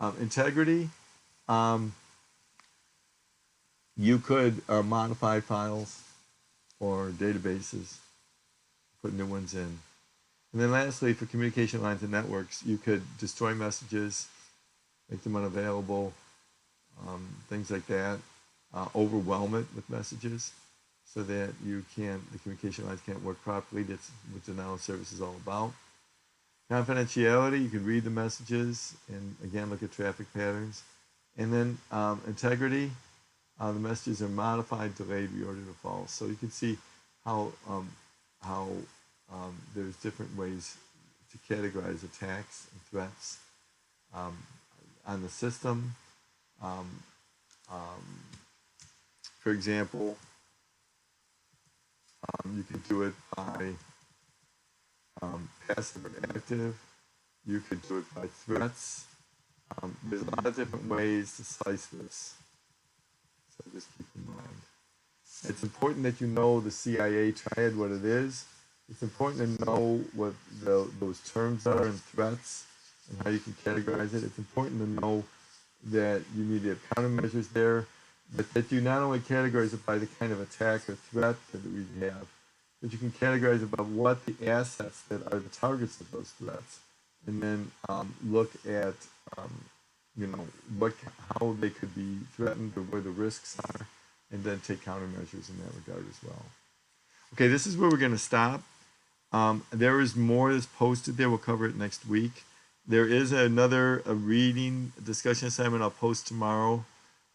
have. Integrity, you could modify files or databases, put new ones in. And then lastly, for communication lines and networks, you could destroy messages, make them unavailable, things like that. Overwhelm it with messages so that the communication lines can't work properly. That's what denial of service is all about. Confidentiality, you can read the messages and again look at traffic patterns. And then integrity, the messages are modified, delayed, reordered, or false. So you can see how there's different ways to categorize attacks and threats on the system. For example, you can do it by passive or active. You could do it by threats. There's a lot of different ways to slice this. So just keep in mind. It's important that you know the CIA triad, what it is. It's important to know what those terms are and threats and how you can categorize it. It's important to know that you need to have countermeasures there, but that you not only categorize it by the kind of attack or threat that we have, but you can categorize it by what the assets that are the targets of those threats, and then look at how they could be threatened or where the risks are, and then take countermeasures in that regard as well. Okay, this is where we're going to stop. There is more that's posted there. We'll cover it next week. There is a reading discussion assignment I'll post tomorrow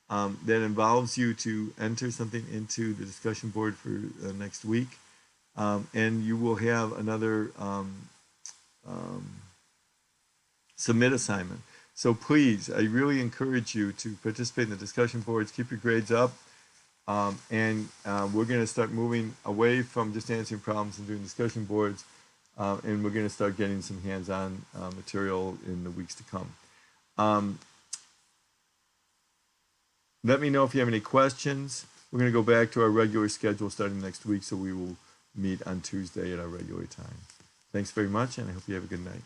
that involves you to enter something into the discussion board for next week. And you will have another submit assignment. So please, I really encourage you to participate in the discussion boards, keep your grades up, and we're going to start moving away from just answering problems and doing discussion boards, and we're going to start getting some hands-on material in the weeks to come. Let me know if you have any questions. We're going to go back to our regular schedule starting next week, so we will meet on Tuesday at our regular time. Thanks very much, and I hope you have a good night.